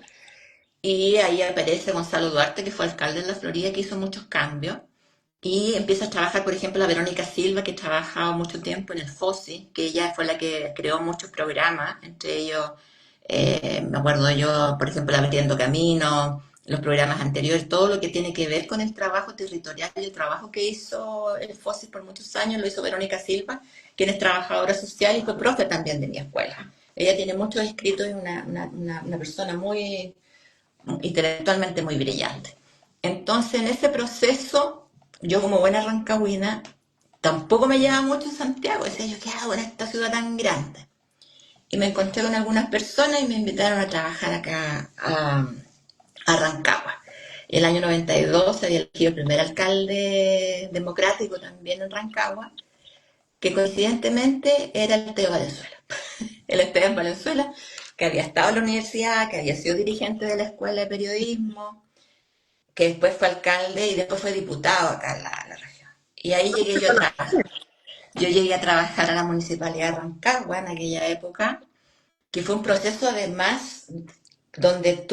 Y ahí aparece Gonzalo Duarte, que fue alcalde de la Florida, que hizo muchos cambios. Y empieza a trabajar, por ejemplo, la Verónica Silva, que trabajado mucho tiempo en el FOSI, que ella fue la que creó muchos programas, entre ellos, me acuerdo yo, por ejemplo, Abriendo Camino, los programas anteriores, todo lo que tiene que ver con el trabajo territorial y el trabajo que hizo el FOSI por muchos años, lo hizo Verónica Silva, quien es trabajadora social y fue profe también de mi escuela. Ella tiene muchos escritos y una persona muy intelectualmente muy brillante. Entonces, en ese proceso, yo como buena rancagüina, tampoco me llevaba mucho en Santiago. Decía yo, ¿qué hago en esta ciudad tan grande? Y me encontré con algunas personas y me invitaron a trabajar acá a Rancagua. El año 92 se había elegido el primer alcalde democrático también en Rancagua, que coincidentemente era el Teo Valenzuela. El Esteban Valenzuela, que había estado en la universidad, que había sido dirigente de la escuela de periodismo, que después fue alcalde y después fue diputado acá en la región. Y ahí llegué yo a trabajar. Yo llegué a trabajar a la municipalidad de Rancagua en aquella época, que fue un proceso además donde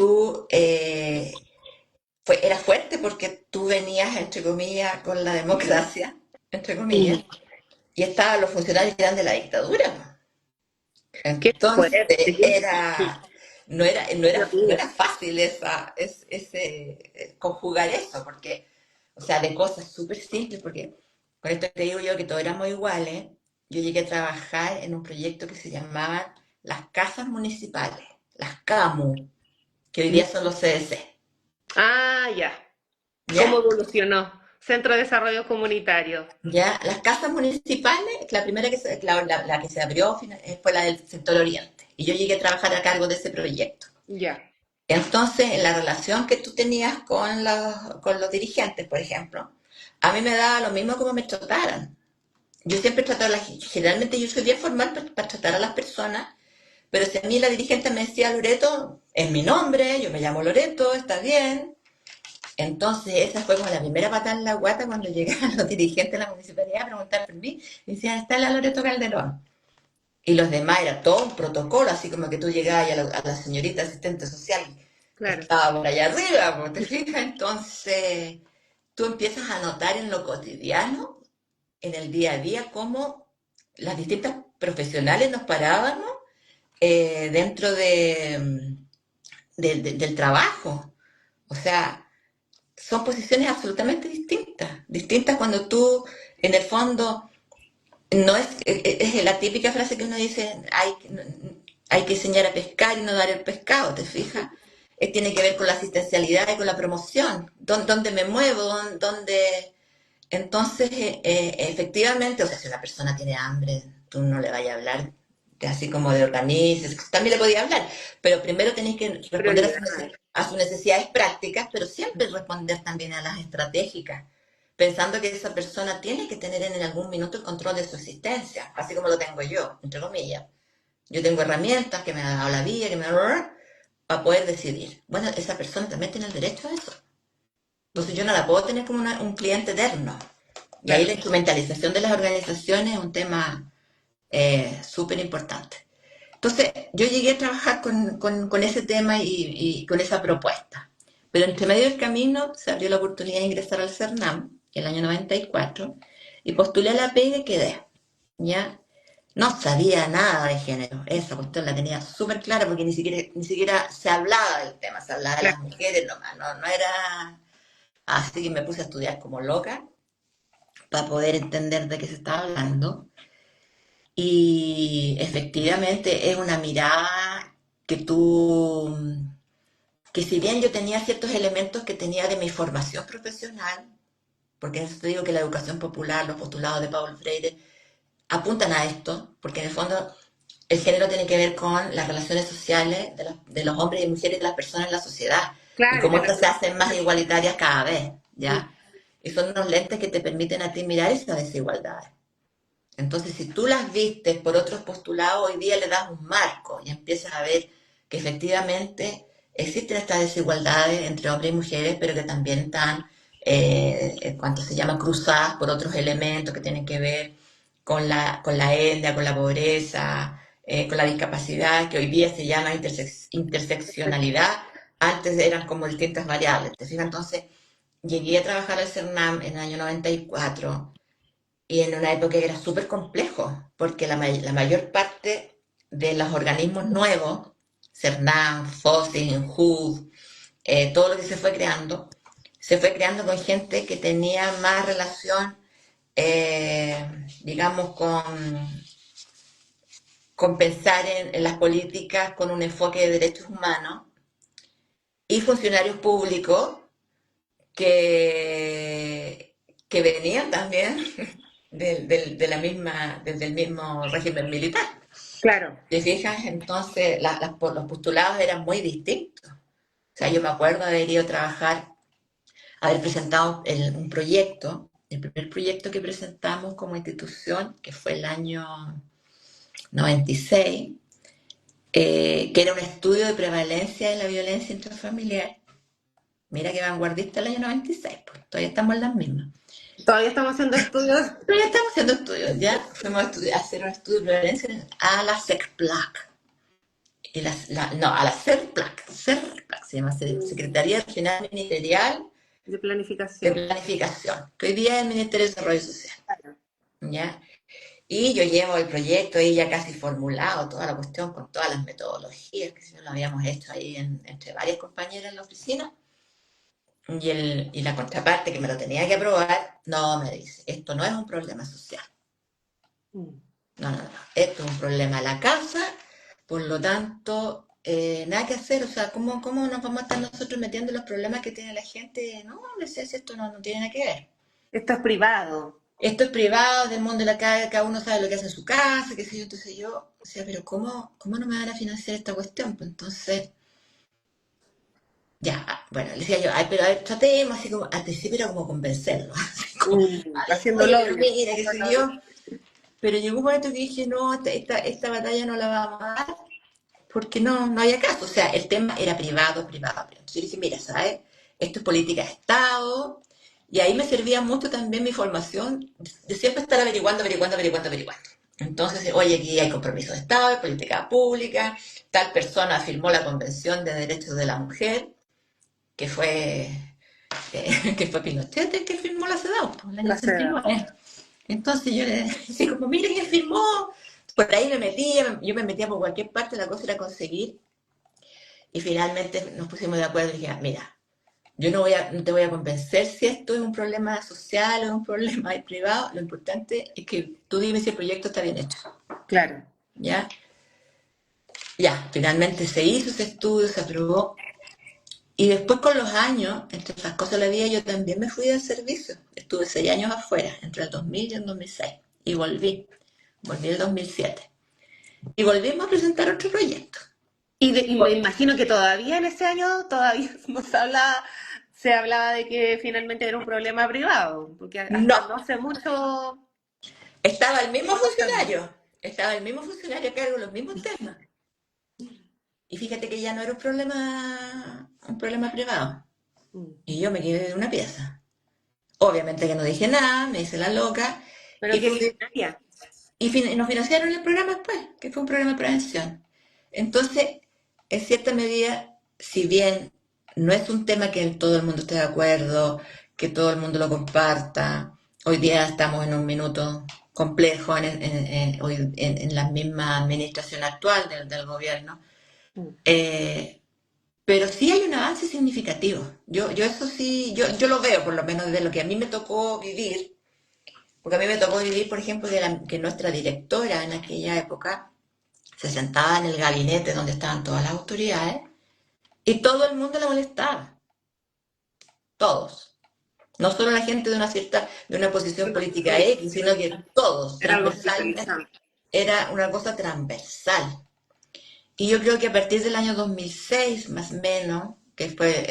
era fuerte porque tú venías, entre comillas, con la democracia, entre comillas, Y y estaban los funcionarios que eran de la dictadura. qué Entonces fuerte. no era fácil conjugar eso, porque, o sea, de cosas súper simples, porque con esto te digo yo que todos éramos iguales. Yo llegué a trabajar en un proyecto que se llamaba las casas municipales, las CAMU, que hoy día son los CDC, Ah, ya. ¿Cómo ¿ya? evolucionó? Centro de Desarrollo Comunitario. Ya, las casas municipales, la primera la que se abrió fue la del sector oriente, y yo llegué a trabajar a cargo de ese proyecto. Ya. Entonces, en la relación que tú tenías con los dirigentes, por ejemplo, a mí me daba lo mismo como me trataran. Yo siempre trato generalmente yo soy bien formal para tratar a las personas, pero si a mí la dirigente me decía Loreto, es mi nombre, yo me llamo Loreto, está bien. Entonces, esa fue como la primera patada en la guata cuando llegaban los dirigentes de la municipalidad a preguntar por mí. Y decían, está la Loreto Calderón. Y los demás era todo un protocolo, así como que tú llegabas y a la señorita asistente social Claro. estaba por allá arriba, ¿te fijas? Entonces tú empiezas a notar en lo cotidiano, en el día a día, cómo las distintas profesionales nos parábamos dentro del trabajo. O sea, son posiciones absolutamente distintas cuando tú, en el fondo, no es la típica frase que uno dice, hay que enseñar a pescar y no dar el pescado, ¿te fijas? Tiene que ver con la asistencialidad y con la promoción, dónde me muevo, dónde. Entonces, efectivamente, o sea, si una persona tiene hambre, tú no le vayas a hablar así como de organices, también le podía hablar, pero primero tenéis que responder a Prioridad. a sus necesidades prácticas, pero siempre responder también a las estratégicas, pensando que esa persona tiene que tener en algún minuto el control de su existencia, así como lo tengo yo, entre comillas. Yo tengo herramientas que me ha dado la vida, para poder decidir. Bueno, esa persona también tiene el derecho a eso. Entonces yo no la puedo tener como un cliente eterno. Y ahí Claro. la instrumentalización de las organizaciones es un tema súper importante. Entonces, yo llegué a trabajar con ese tema y con esa propuesta. Pero entre medio del camino se abrió la oportunidad de ingresar al CERNAM el año 94 y postulé a la pega y quedé. ¿Ya? No sabía nada de género. Esa cuestión la tenía súper clara porque ni siquiera se hablaba del tema, se hablaba de las Claro, mujeres nomás, no era. Así que me puse a estudiar como loca para poder entender de qué se estaba hablando. Y efectivamente es una mirada que que si bien yo tenía ciertos elementos que tenía de mi formación profesional, porque en eso te digo que la educación popular, los postulados de Paulo Freire, apuntan a esto, porque en el fondo el género tiene que ver con las relaciones sociales de los hombres y mujeres y de las personas en la sociedad, y claro, y cómo de estas se hacen más igualitarias cada vez, mm, ¿ya? Y son unos lentes que te permiten a ti mirar esas desigualdades. Entonces, si tú las vistes por otros postulados, hoy día le das un marco y empiezas a ver que efectivamente existen estas desigualdades entre hombres y mujeres, pero que también están, en cuanto se llama, cruzadas por otros elementos que tienen que ver con la etnia, con la pobreza, con la discapacidad, que hoy día se llama interseccionalidad. Antes eran como distintas variables. ¿Te fijas? Entonces, llegué a trabajar al CERNAM en el año 94 y en una época que era súper complejo, porque la mayor parte de los organismos nuevos, CERNAM, FOSIN, HUD, todo lo que se fue creando con gente que tenía más relación, digamos, con pensar en las políticas con un enfoque de derechos humanos, y funcionarios públicos que venían también del mismo régimen militar. claro. ¿Te fijas? Entonces los postulados eran muy distintos. O sea, yo me acuerdo de haber ido a trabajar, haber presentado un proyecto, el primer proyecto que presentamos como institución, que fue el año 96, que era un estudio de prevalencia de la violencia intrafamiliar. Mira qué vanguardista el año 96, pues todavía estamos en las mismas. Todavía estamos haciendo estudios. Pero ya estamos haciendo estudios, ya fuimos a hacer un estudio de prevalencia a la SECPLAC. No, a la CERPLAC se llama Secretaría Regional Ministerial De de planificación. Planificación, que hoy día es el Ministerio de Desarrollo Social, Claro. ¿ya? Y yo llevo el proyecto ahí ya casi formulado, toda la cuestión con todas las metodologías que si no lo habíamos hecho ahí entre varias compañeras en la oficina. Y la contraparte que me lo tenía que aprobar, no, me dice, esto no es un problema social. Mm. No, no, no. Esto es un problema de la casa, por lo tanto, nada que hacer. O sea, ¿cómo nos vamos a estar nosotros metiendo en los problemas que tiene la gente? No, no sé si esto no tiene nada que ver. Esto es privado. Esto es privado, del mundo de la calle, cada uno sabe lo que hace en su casa, qué sé yo. Entonces yo, o sea, pero ¿cómo no me van a financiar esta cuestión? Pues entonces, ya, bueno, le decía yo, ay, pero a ver, tratemos, así como, al principio era como convencerlo, así como, ay, Haciendo oye, pero lobby. mira, qué sé yo. Pero llegó un momento que dije, no, esta batalla no la vamos a dar, porque no había caso. O sea, el tema era privado, privado, privado. Entonces yo dije, mira, ¿sabes? Esto es política de Estado. Y ahí me servía mucho también mi formación de siempre estar averiguando, averiguando, averiguando, averiguando. Entonces, oye, aquí hay compromiso de Estado, hay política pública, tal persona firmó la Convención de Derechos de la Mujer, que fue, que fue Pinochet el que firmó la CEDAW, pues, en el año La seda. 89. Entonces yo le decía, como, mire quién firmó. Por ahí me metía, yo me metía por cualquier parte, la cosa era conseguir. Y finalmente nos pusimos de acuerdo y dije, mira, yo no te voy a convencer si esto es un problema social o es un problema privado. Lo importante es que tú dime si el proyecto está bien hecho. Claro. ¿Ya? Ya, finalmente se hizo ese estudio, se aprobó. Y después con los años, entre otras cosas de la vida, yo también me fui del servicio. Estuve 6 años afuera, entre el 2000 y el 2006. Y volví el 2007. Y volvimos a presentar otro proyecto. Y me imagino que todavía en ese año todavía se hablaba de que finalmente era un problema privado, porque No, hasta no hace mucho estaba el mismo seguimos estando. funcionario, estaba el mismo funcionario a cargo de los mismos temas. Y fíjate que ya no era un problema privado. Mm. Y yo me quedé de una pieza. Obviamente que no dije nada, me hice la loca. Pero Y, qué fui- visionaria. y nos financiaron el programa después, que fue un programa de prevención. Entonces, en cierta medida, si bien no es un tema que todo el mundo esté de acuerdo, que todo el mundo lo comparta, hoy día estamos en un minuto, complejo en la misma administración actual del gobierno. Mm. Pero sí hay un avance significativo. Yo eso sí, yo lo veo, por lo menos desde lo que a mí me tocó vivir, porque a mí me tocó vivir, por ejemplo, que nuestra directora en aquella época se sentaba en el gabinete donde estaban todas las autoridades y todo el mundo la molestaba, todos. No solo la gente de una posición política Sí, X, sino que todos, era algo transversalmente, generalizado. era una cosa transversal. Y yo creo que a partir del año 2006, más o menos, que fue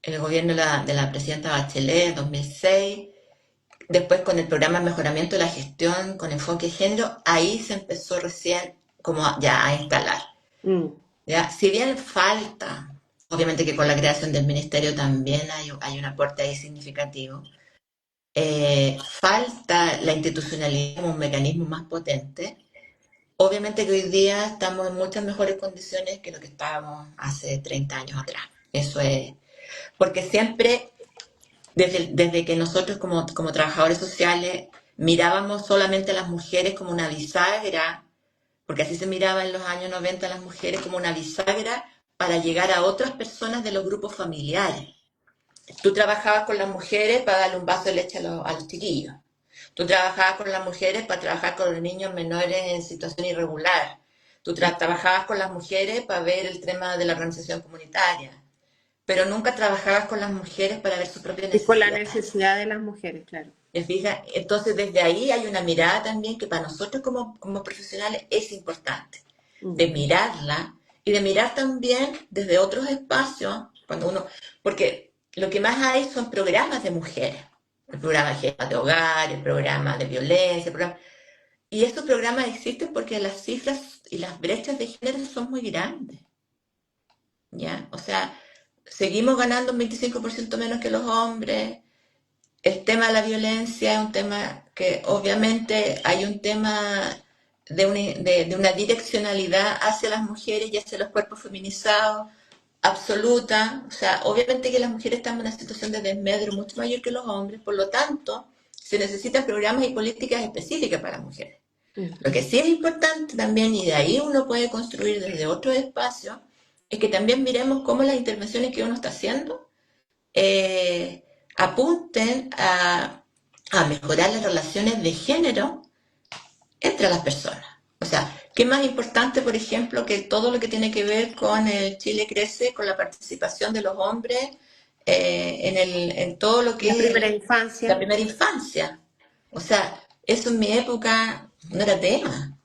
el gobierno de la presidenta Bachelet, 2006, después con el programa de mejoramiento de la gestión con enfoque de género, ahí se empezó recién como ya a instalar. Mm. ¿Ya? Si bien falta, obviamente que con la creación del ministerio también hay un aporte ahí significativo, falta la institucionalidad como un mecanismo más potente. Obviamente que hoy día estamos en muchas mejores condiciones que lo que estábamos hace 30 años atrás. Eso es, porque siempre, desde que nosotros como trabajadores sociales mirábamos solamente a las mujeres como una bisagra, porque así se miraba en los años 90 a las mujeres como una bisagra para llegar a otras personas de los grupos familiares. Tú trabajabas con las mujeres para darle un vaso de leche a los chiquillos. Tú trabajabas con las mujeres para trabajar con los niños menores en situación irregular. Tú trabajabas con las mujeres para ver el tema de la organización comunitaria. Pero nunca trabajabas con las mujeres para ver sus propias Y con la necesidades. necesidad de las mujeres, claro. ¿Te fijas? Entonces, desde ahí hay una mirada también que para nosotros como profesionales es importante. De Mm. mirarla y de mirar también desde otros espacios, cuando uno, porque lo que más hay son programas de mujeres. El programa de Jefas de Hogar, el programa de violencia, y estos programas existen porque las cifras y las brechas de género son muy grandes, ¿ya? O sea, seguimos ganando un 25% menos que los hombres. El tema de la violencia es un tema que obviamente hay un tema de una direccionalidad hacia las mujeres y hacia los cuerpos feminizados absoluta. O sea, obviamente que las mujeres están en una situación de desmedro mucho mayor que los hombres, por lo tanto, se necesitan programas y políticas específicas para las mujeres. Mm. Lo que sí es importante también, y de ahí uno puede construir desde otro espacio, es que también miremos cómo las intervenciones que uno está haciendo eh, apunten a mejorar las relaciones de género entre las personas. O sea, ¿qué más importante, por ejemplo, que todo lo que tiene que ver con el Chile Crece, con la participación de los hombres en todo lo La que es primera la infancia. primera infancia? O sea, eso en mi época no era tema.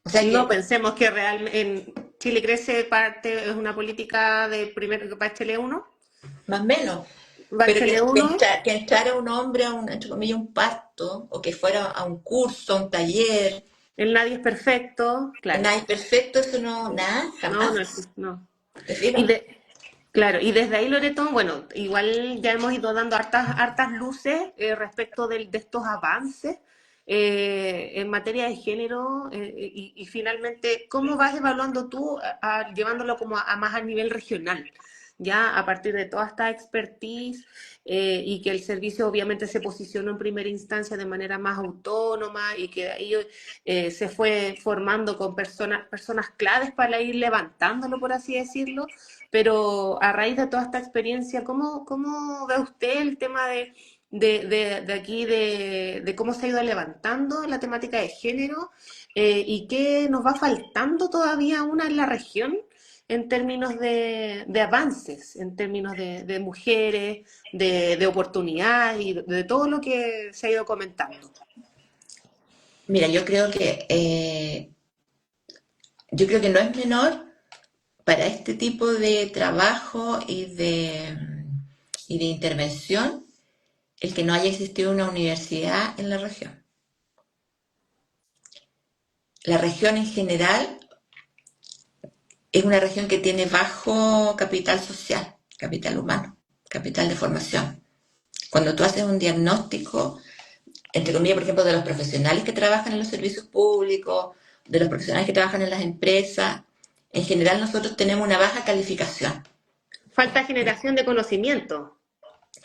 O sea No que, pensemos que realmente en Chile Crece parte es una política de primer Bachelet 1. más o menos, pero Bachelet 1, que entrara un hombre a un, entre comillas, un parto, o que fuera a un curso, a un taller, el nadie es perfecto, claro. nada imperfecto, eso no, nada, No, no jamás. existe, no. ¿Te Y fijas? de, claro, y desde ahí, Loreto, bueno, igual ya hemos ido dando hartas luces respecto de estos avances en materia de género y finalmente, ¿cómo vas evaluando tú llevándolo como a más a nivel regional? Ya a partir de toda esta expertise y que el servicio obviamente se posicionó en primera instancia de manera más autónoma y que de ahí se fue formando con personas claves para ir levantándolo, por así decirlo, pero a raíz de toda esta experiencia, ¿cómo ve usted el tema de aquí, de cómo se ha ido levantando la temática de género y qué nos va faltando todavía aún en la región en términos de avances, en términos de mujeres, de oportunidades y de todo lo que se ha ido comentando? Mira, yo creo que no es menor para este tipo de trabajo y de intervención el que no haya existido una universidad en la región. La región en general es una región que tiene bajo capital social, capital humano, capital de formación. Cuando tú haces un diagnóstico, entre comillas, por ejemplo, de los profesionales que trabajan en los servicios públicos, de los profesionales que trabajan en las empresas, en general nosotros tenemos una baja calificación, Falta generación de conocimiento.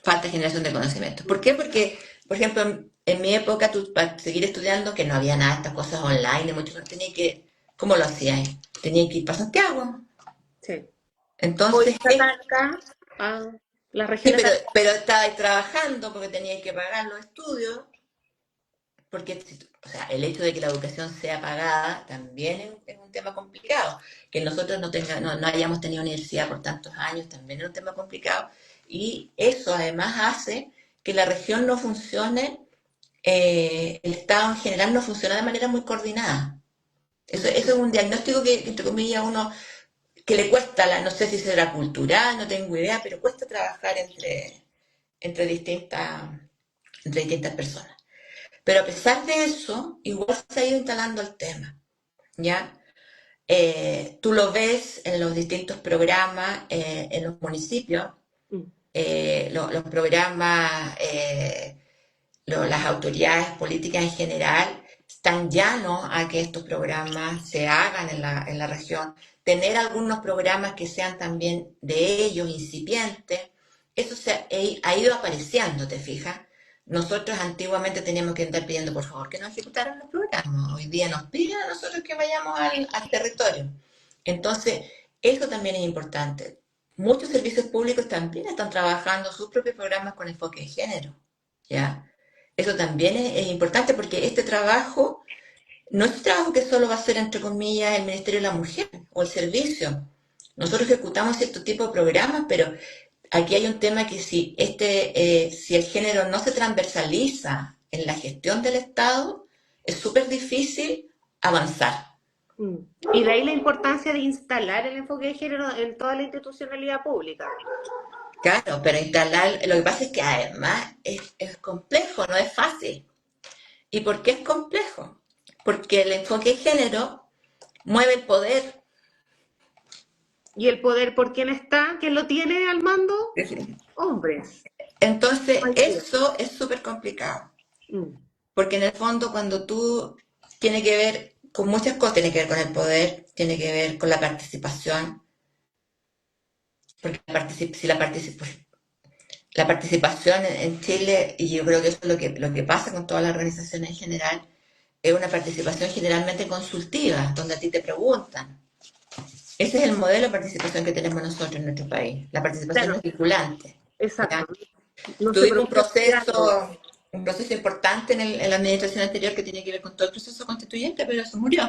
falta de generación de conocimiento. ¿Por qué? Porque por ejemplo, en mi época, tú, para seguir estudiando, que no había nada de estas cosas online, mucho, tenía que, ¿cómo lo hacías? Tenía que ir para Santiago. Sí. O Entonces, irse a Talca, a las sí, regiones de... pero estabas trabajando porque tenías que pagar los estudios, porque o sea, el hecho de que la educación sea pagada también es un tema complicado. Que nosotros no hayamos tenido universidad por tantos años también es un tema complicado. Y eso además hace que la región no funcione, el Estado en general no funciona de manera muy coordinada. Eso es un diagnóstico que, entre comillas, uno que le cuesta, no sé si será cultural, no tengo idea, pero cuesta trabajar entre distintas, entre distintas personas. Pero a pesar de eso, igual se ha ido instalando el tema, ¿ya? Tú lo ves en los distintos programas en los municipios, Mm. los programas, las autoridades políticas en general están llanos a que estos programas se hagan en la región. Tener algunos programas que sean también de ellos, incipientes, eso ha ido apareciendo, ¿te fijas? Nosotros antiguamente teníamos que andar pidiendo, por favor, que nos ejecutaran los programas. Hoy día nos piden a nosotros que vayamos al territorio. Entonces, eso también es importante. Muchos servicios públicos también están trabajando sus propios programas con enfoque de género, ¿ya? Eso también es importante porque este trabajo no es un trabajo que solo va a ser, entre comillas, el Ministerio de la Mujer o el servicio. Nosotros ejecutamos cierto tipo de programas, pero aquí hay un tema que si el género no se transversaliza en la gestión del Estado, es súper difícil avanzar. Mm. Y de ahí la importancia de instalar el enfoque de género en toda la institucionalidad pública. Claro, pero instalar, lo que pasa es que además es complejo, no es fácil. ¿Y por qué es complejo? Porque el enfoque de género mueve el poder. ¿Y el poder por quién está? ¿Quién lo tiene al mando? Hombres. Entonces, Ay, Dios. eso es súper complicado. Mm. Porque en el fondo, cuando tú tiene que ver con muchas cosas, tiene que ver con el poder, tiene que ver con la participación, porque si la participación en Chile, y yo creo que eso es lo que pasa con todas las organizaciones en general, es una participación generalmente consultiva, donde a ti te preguntan. Ese es el modelo de participación que tenemos nosotros en nuestro país. La participación Claro, no es vinculante. ¿Ya? exacto. No se Tuvimos produce un diálogo. un proceso importante en la administración anterior que tiene que ver con todo el proceso constituyente, pero eso murió.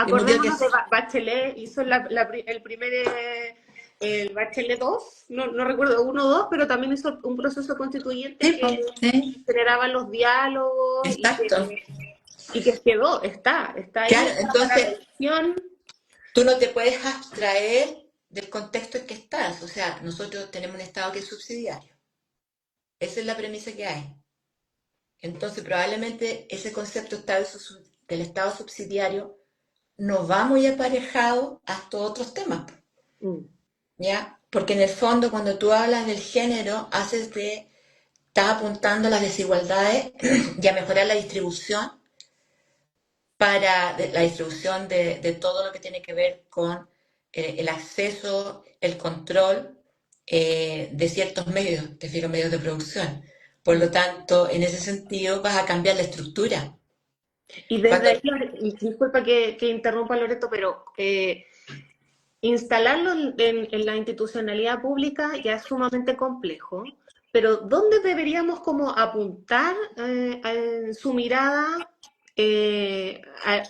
Y murió que Acordémonos de Bachelet, hizo el primer, el Bachelet 2, no recuerdo, uno o 2, pero también hizo un proceso constituyente sí, que po, sí, generaba los diálogos exacto. y que quedó, está ahí, Claro, está para entonces revisión. tú no te puedes abstraer del contexto en que estás. O sea, nosotros tenemos un Estado que es subsidiario. Esa es la premisa que hay. Entonces, probablemente ese concepto del Estado subsidiario no va muy aparejado a estos otros temas, Mm. ¿ya? Porque en el fondo, cuando tú hablas del género, estás apuntando a las desigualdades y a mejorar la distribución la distribución de todo lo que tiene que ver con el acceso, el control de ciertos medios, te fijas, medios de producción. Por lo tanto, en ese sentido, vas a cambiar la estructura. Y desde Cuando, ahí, disculpa que interrumpa Loreto, pero instalarlo en la institucionalidad pública ya es sumamente complejo, pero ¿dónde deberíamos como apuntar en su mirada?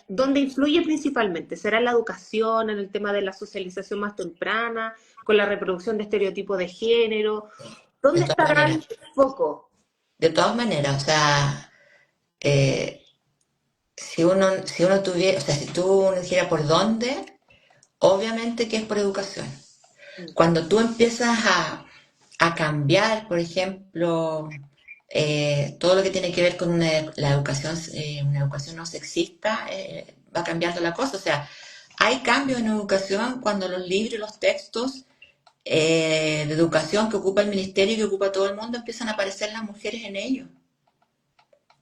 ¿Dónde influye principalmente? ¿Será en la educación, en el tema de la socialización más temprana, con la reproducción de estereotipos de género? de ¿Dónde todas estará maneras, el foco? de todas maneras, o sea, eh, si uno tuviera, o sea, si tú dijeras por dónde, obviamente que es por educación. Cuando tú empiezas a cambiar, por ejemplo, todo lo que tiene que ver con una educación no sexista, va cambiando la cosa. O sea, hay cambios en educación cuando los libros y los textos de educación que ocupa el ministerio y que ocupa todo el mundo empiezan a aparecer las mujeres en ellos.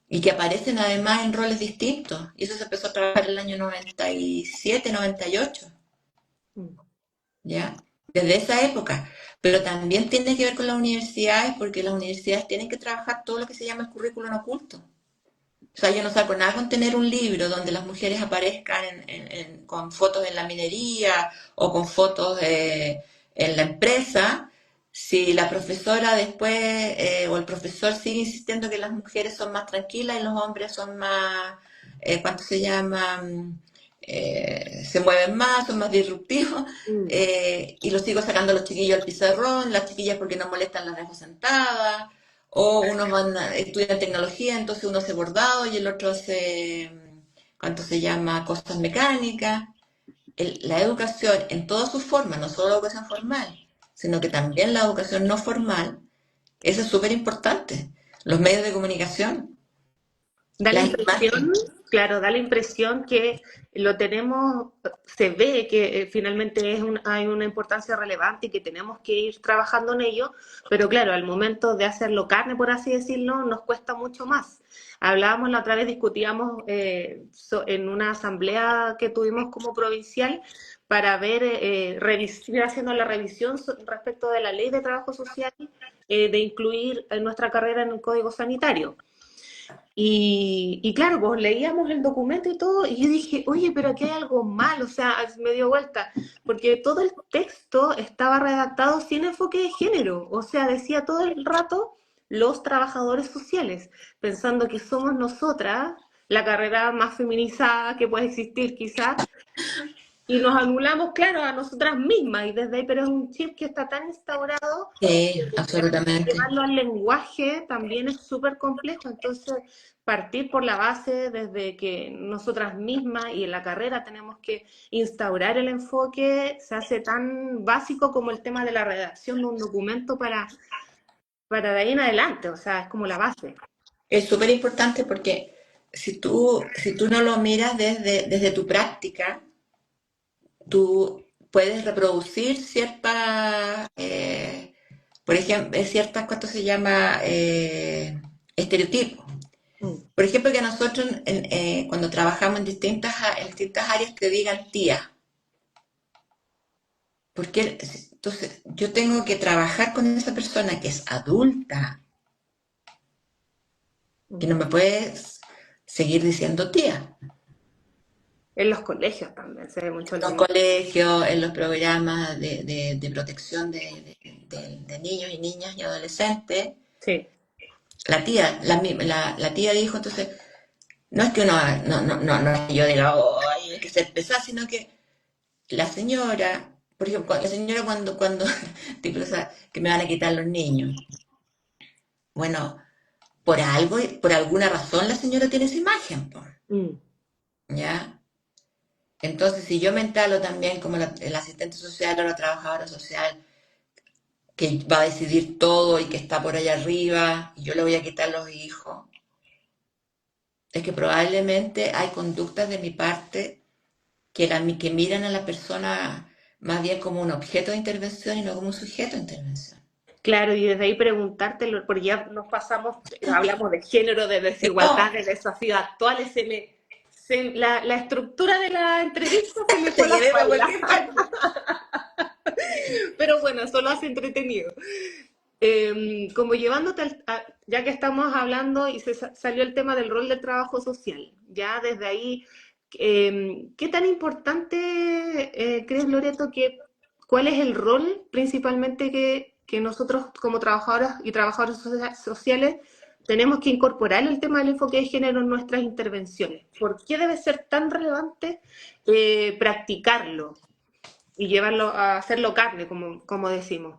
Y que aparecen además en roles distintos. Y eso se empezó a trabajar en el año 97, 98. Mm. ¿Ya? desde esa época. Pero también tiene que ver con las universidades, porque las universidades tienen que trabajar todo lo que se llama el currículum oculto. O sea, yo no saco nada con tener un libro donde las mujeres aparezcan con fotos en la minería o con fotos en la empresa, si la profesora después o el profesor sigue insistiendo que las mujeres son más tranquilas y los hombres son más, ¿cuánto se llama? Se mueven más, son más disruptivos, Mm. y los sigo sacando a los chiquillos al pizarrón, las chiquillas porque no molestan las dejo sentadas, o unos estudian tecnología, entonces uno hace bordado y el otro hace, ¿cuánto se llama? Cosas mecánicas. La educación en todas sus formas, no solo la educación formal, sino que también la educación no formal, eso es súper importante. Los medios de comunicación, Da la las impresión, imágenes. claro, da la impresión que lo tenemos, se ve que finalmente hay una importancia relevante y que tenemos que ir trabajando en ello, pero claro, al momento de hacerlo carne, por así decirlo, nos cuesta mucho más. Hablábamos la otra vez, discutíamos en una asamblea que tuvimos como provincial para ver, ir haciendo la revisión respecto de la ley de trabajo social, de incluir en nuestra carrera en el código sanitario. Y claro, pues leíamos el documento y todo, y yo dije, oye, pero aquí hay algo mal, o sea, me dio vuelta, porque todo el texto estaba redactado sin enfoque de género, o sea, decía todo el rato los trabajadores sociales, pensando que somos nosotras la carrera más feminizada que puede existir quizás, y nos anulamos, claro, a nosotras mismas, y desde ahí, pero es un chip que está tan instaurado Sí, que absolutamente. llevarlo al lenguaje también es súper complejo, entonces partir por la base desde que nosotras mismas y en la carrera tenemos que instaurar el enfoque, se hace tan básico como el tema de la redacción de un documento para de ahí en adelante, o sea, es como la base. Es súper importante porque si tú no lo miras desde tu práctica, tú puedes reproducir ciertas, por ejemplo, ciertas, ¿cuánto se llama? Estereotipos. Mm. Por ejemplo, que nosotros cuando trabajamos en distintas áreas te digan tía. Porque entonces yo tengo que trabajar con esa persona que es adulta, que Mm. no me puedes seguir diciendo tía. En los colegios también se ve mucho En lo los mismo. colegios, en los programas de protección de niños y niñas y adolescentes, Sí. la tía, la tía dijo, entonces, no es que uno, no es que yo diga, oh, hay que ser pesada, sino que la señora, por ejemplo, la señora cuando, tipo, o sea, que me van a quitar los niños. Bueno, por algo, por alguna razón la señora tiene esa imagen, po, Mm. ¿ya? Entonces, si yo me entalo también como el asistente social o la trabajadora social, que va a decidir todo y que está por allá arriba, y yo le voy a quitar los hijos, es que probablemente hay conductas de mi parte que miran a la persona más bien como un objeto de intervención y no como un sujeto de intervención. Claro, y desde ahí preguntártelo, porque ya nos pasamos, hablamos de género, de De todo, desigualdad, de desafíos actuales, la estructura de la entrevista se me te fue a la llevé para espalda, cualquier parte. pero bueno, eso lo hace entretenido. Como llevándote, ya que estamos hablando y salió el tema del rol del trabajo social, ya desde ahí, ¿qué tan importante crees, Loreto, cuál es el rol principalmente que nosotros como trabajadoras y trabajadores sociales tenemos que incorporar el tema del enfoque de género en nuestras intervenciones? ¿Por qué debe ser tan relevante practicarlo y llevarlo a hacerlo carne, como decimos?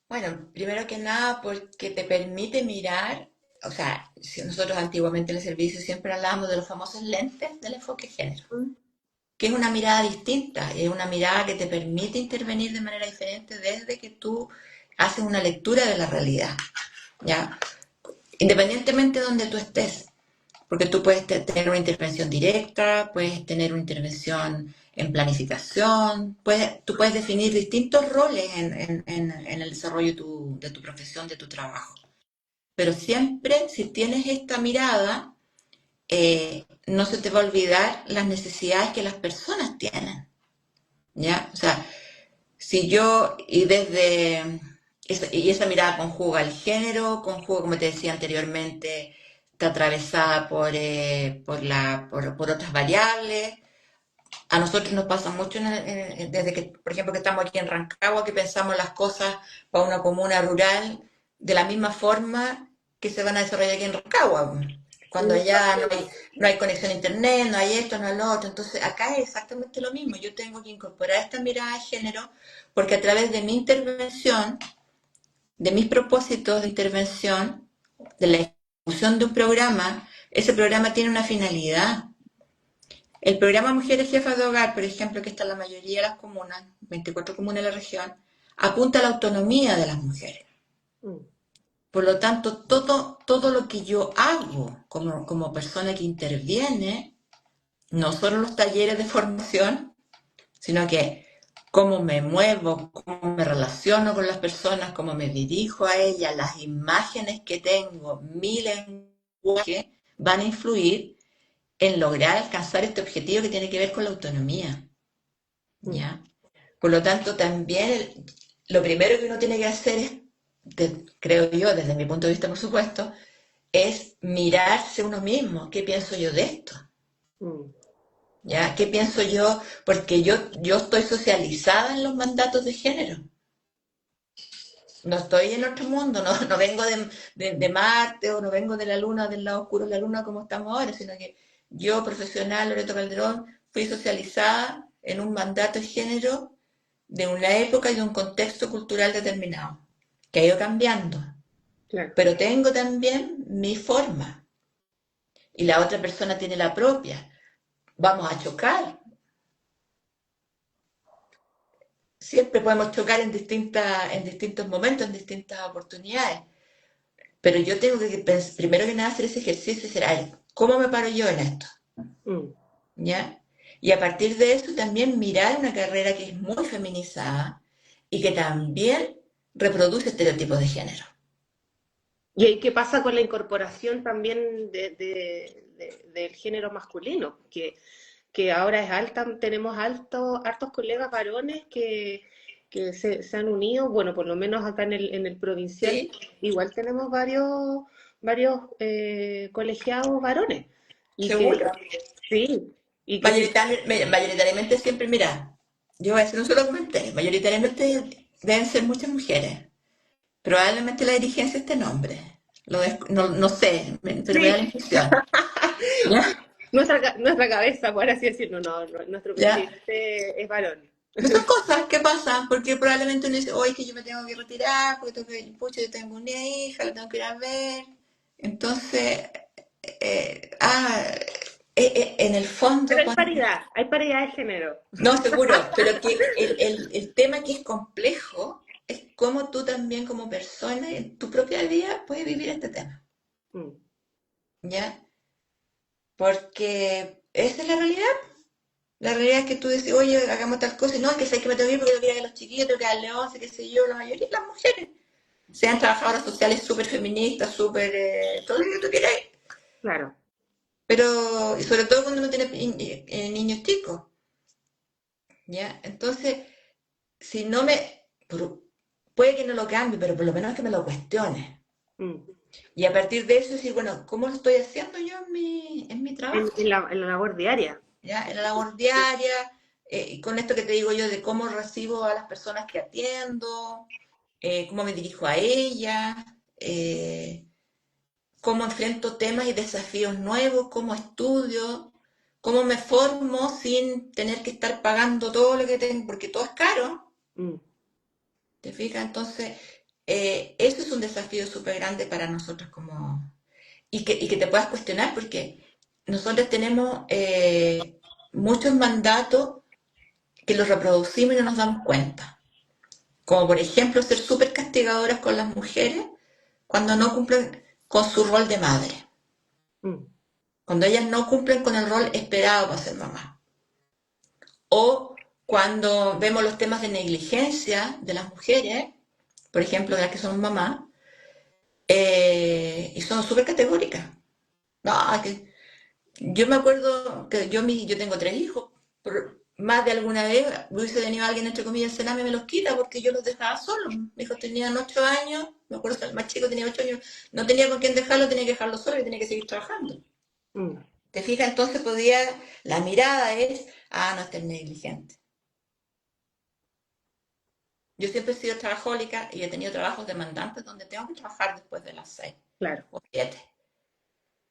Bueno, primero que nada porque te permite mirar, o sea, si nosotros antiguamente en el servicio siempre hablábamos de los famosos lentes del enfoque género, Mm. que es una mirada distinta, es una mirada que te permite intervenir de manera diferente desde que tú haces una lectura de la realidad, ¿ya? Independientemente de donde tú estés, porque tú puedes tener una intervención directa, puedes tener una intervención en planificación, tú puedes definir distintos roles en el desarrollo de tu profesión, de tu trabajo. Pero siempre, si tienes esta mirada, no se te va a olvidar las necesidades que las personas tienen, ¿ya? O sea, si yo, y desde, y esa mirada conjuga el género, conjuga, como te decía anteriormente, está atravesada por otras variables. A nosotros nos pasa mucho desde que, por ejemplo, que estamos aquí en Rancagua, que pensamos las cosas para una comuna rural de la misma forma que se van a desarrollar aquí en Rancagua. Cuando allá no hay conexión a internet, no hay esto, no hay lo otro. Entonces acá es exactamente lo mismo. Yo tengo que incorporar esta mirada de género porque a través de mi intervención, de mis propósitos de intervención, de la ejecución de un programa, ese programa tiene una finalidad. El programa Mujeres Jefas de Hogar, por ejemplo, que está en la mayoría de las comunas, 24 comunas de la región, apunta a la autonomía de las mujeres. Mm. Por lo tanto, todo lo que yo hago como persona que interviene, no solo los talleres de formación, sino que cómo me muevo, cómo me relaciono con las personas, cómo me dirijo a ellas, las imágenes que tengo, mi lenguaje, van a influir en lograr alcanzar este objetivo que tiene que ver con la autonomía. Mm. ¿Ya? Por lo tanto, también lo primero que uno tiene que hacer es, creo yo, desde mi punto de vista, por supuesto, es mirarse uno mismo. ¿Qué pienso yo de esto? Mm. ¿Ya? ¿Qué pienso yo? Porque yo estoy socializada en los mandatos de género. No estoy en otro mundo, no vengo de Marte o no vengo de la Luna, del lado oscuro de la Luna como estamos ahora, sino que yo, profesional, Loreto Calderón, fui socializada en un mandato de género de una época y de un contexto cultural determinado, que ha ido cambiando. Claro. Pero tengo también mi forma y la otra persona tiene la propia. Vamos a chocar. Siempre podemos chocar en distintos momentos, en distintas oportunidades. Pero yo tengo que primero que nada hacer ese ejercicio y decir, ay, ¿cómo me paro yo en esto? Mm. ¿Ya? Y a partir de eso también mirar una carrera que es muy feminizada y que también reproduce estereotipos de género. ¿Y ahí qué pasa con la incorporación también del género masculino? Que ahora es alta, tenemos hartos colegas varones que se han unido, bueno, por lo menos acá en el provincial, ¿Sí? igual tenemos varios colegiados varones. Y que, ¿Seguro? sí, y que sí, Mayoritariamente siempre, mira, yo voy a hacer un solo comentario, mayoritariamente deben ser muchas mujeres. Probablemente la dirigencia esté en hombre. No sé, pero me da la sí, impresión. ¿Ya? nuestra cabeza, por así decirlo, nuestro ¿Ya? presidente es varón. Pero son cosas que pasan, porque probablemente uno dice, hoy que yo me tengo que retirar, porque pucha, yo tengo una hija, la tengo que ir a ver. Entonces, eh, ah, en el Pero fondo, hay paridad de género. no, seguro, pero que el tema que es complejo es cómo tú también como persona en tu propia vida puedes vivir este tema, Mm. ¿ya? Porque esa es la realidad. La realidad es que tú dices, oye, hagamos tal cosa, y no, es que sé que me tengo que ir porque tengo que ir a los chiquillos, tengo que darle once, qué sé yo, la mayoría de las mujeres. Sean trabajadoras sociales súper feministas, súper, todo lo que tú quieras, Claro. pero, y sobre todo cuando uno tiene niños chicos, ¿ya? Entonces, si no puede que no lo cambie, pero por lo menos que me lo cuestione. Mm. Y a partir de eso decir, bueno, ¿cómo lo estoy haciendo yo en mi En, trabajo? en la labor diaria. ¿Ya? En la labor diaria, y con esto que te digo yo de cómo recibo a las personas que atiendo, cómo me dirijo a ellas, cómo enfrento temas y desafíos nuevos, cómo estudio, cómo me formo sin tener que estar pagando todo lo que tengo, porque todo es caro. Mm. ¿Te fijas? Entonces, eso es un desafío súper grande para nosotros y que te puedas cuestionar porque nosotros tenemos muchos mandatos que los reproducimos y no nos damos cuenta. Como por ejemplo ser súper castigadoras con las mujeres cuando no cumplen con su rol de madre, Mm. cuando ellas no cumplen con el rol esperado para ser mamá. O cuando vemos los temas de negligencia de las mujeres, por ejemplo, de las que son mamás, y son súper categóricas. No, que yo me acuerdo que yo tengo tres hijos, más de alguna vez hubiese venido alguien, entre comillas, a cenarme, me los quita porque yo los dejaba solos. Mis hijos tenían 8 años, me acuerdo que el más chico tenía 8 años, no tenía con quién dejarlo, tenía que dejarlo solo y tenía que seguir trabajando. Mm. ¿Te fijas? Entonces la mirada es, no, este es negligente. Yo siempre he sido trabajólica y he tenido trabajos demandantes donde tengo que trabajar después de las 6 Claro, o 7.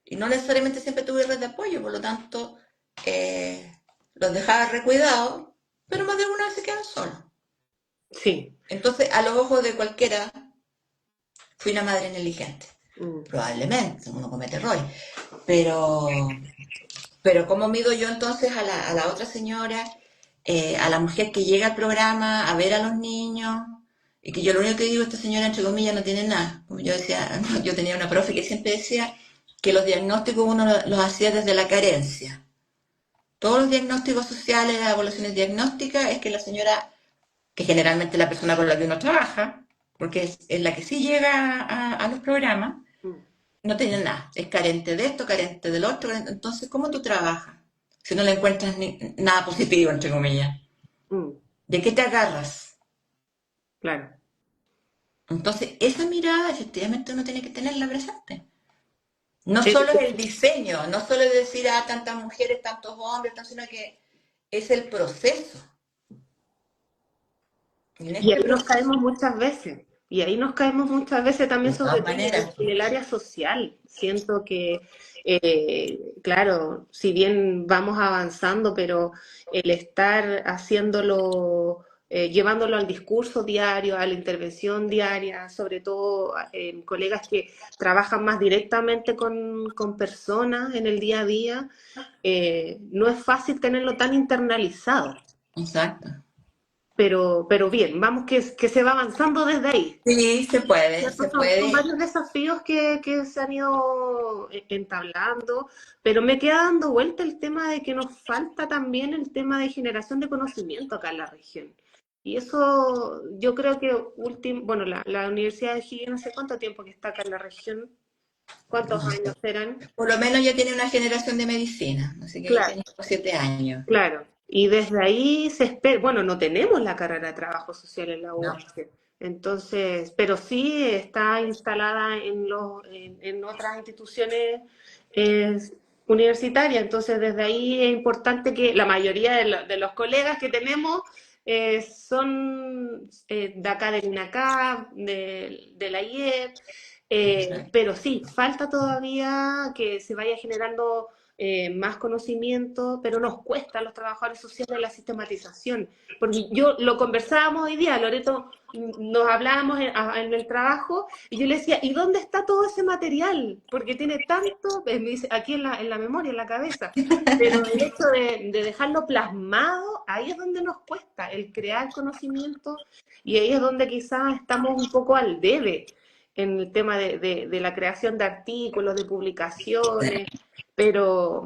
Y no necesariamente siempre tuve red de apoyo, por lo tanto, eh, los dejaba recuidados, pero más de alguna vez se quedan solos. sí. Entonces, a los ojos de cualquiera, fui una madre negligente. Mm. Probablemente, uno comete errores. Pero, pero ¿cómo mido yo entonces a la otra señora, a la mujer que llega al programa a ver a los niños? Y que yo lo único que digo, esta señora, entre comillas, no tiene nada. Como yo decía, yo tenía una profe que siempre decía que los diagnósticos uno los hacía desde la carencia. Todos los diagnósticos sociales, las evaluaciones diagnósticas, es que la señora, que generalmente es la persona con la que uno trabaja, porque es la que sí llega a los programas, Mm. no tiene nada. Es carente de esto, carente del otro. Entonces, ¿cómo tú trabajas? Si no le encuentras nada positivo, entre comillas. Mm. ¿De qué te agarras? Claro. Entonces, esa mirada efectivamente uno tiene que tenerla presente. No Sí, solo es el diseño, no solo es decir, tantas mujeres, tantos hombres, sino que es el proceso. Y en y este ahí nos proceso, caemos muchas veces. Y ahí nos caemos muchas veces también, de sobre todas todo maneras, en el área social. Siento que, claro, si bien vamos avanzando, pero el estar haciéndolo, llevándolo al discurso diario, a la intervención diaria, sobre todo en colegas que trabajan más directamente con personas en el día a día, no es fácil tenerlo tan internalizado. exacto. Pero bien, vamos que se va avanzando desde ahí. Sí, ¿Cierto? se Son puede. varios desafíos que se han ido entablando, pero me queda dando vuelta el tema de que nos falta también el tema de generación de conocimiento acá en la región. Y eso yo creo que bueno, la Universidad de Higgins, no sé cuánto tiempo que está acá en la región, cuántos No años sé. serán. Por lo menos ya tiene una generación de medicina, así que ahí Claro. tiene 7 años. Claro, y desde ahí se espera, bueno, no tenemos la carrera de trabajo social en la No, UH, entonces, pero sí está instalada en otras instituciones eh, universitarias, entonces desde ahí es importante que la mayoría de los colegas que tenemos son de acá del INACAP, de la IEP, pero sí, falta todavía que se vaya generando más conocimiento, pero nos cuesta a los trabajadores sociales la sistematización. Porque yo lo conversábamos hoy día, Loreto, nos hablábamos en el trabajo y yo le decía, ¿y dónde está todo ese material? Porque tiene tanto, me dice, aquí en la memoria, en la cabeza, pero el hecho de dejarlo plasmado, ahí es donde nos cuesta, el crear conocimiento y ahí es donde quizás estamos un poco al debe en el tema de la creación de artículos, de publicaciones, pero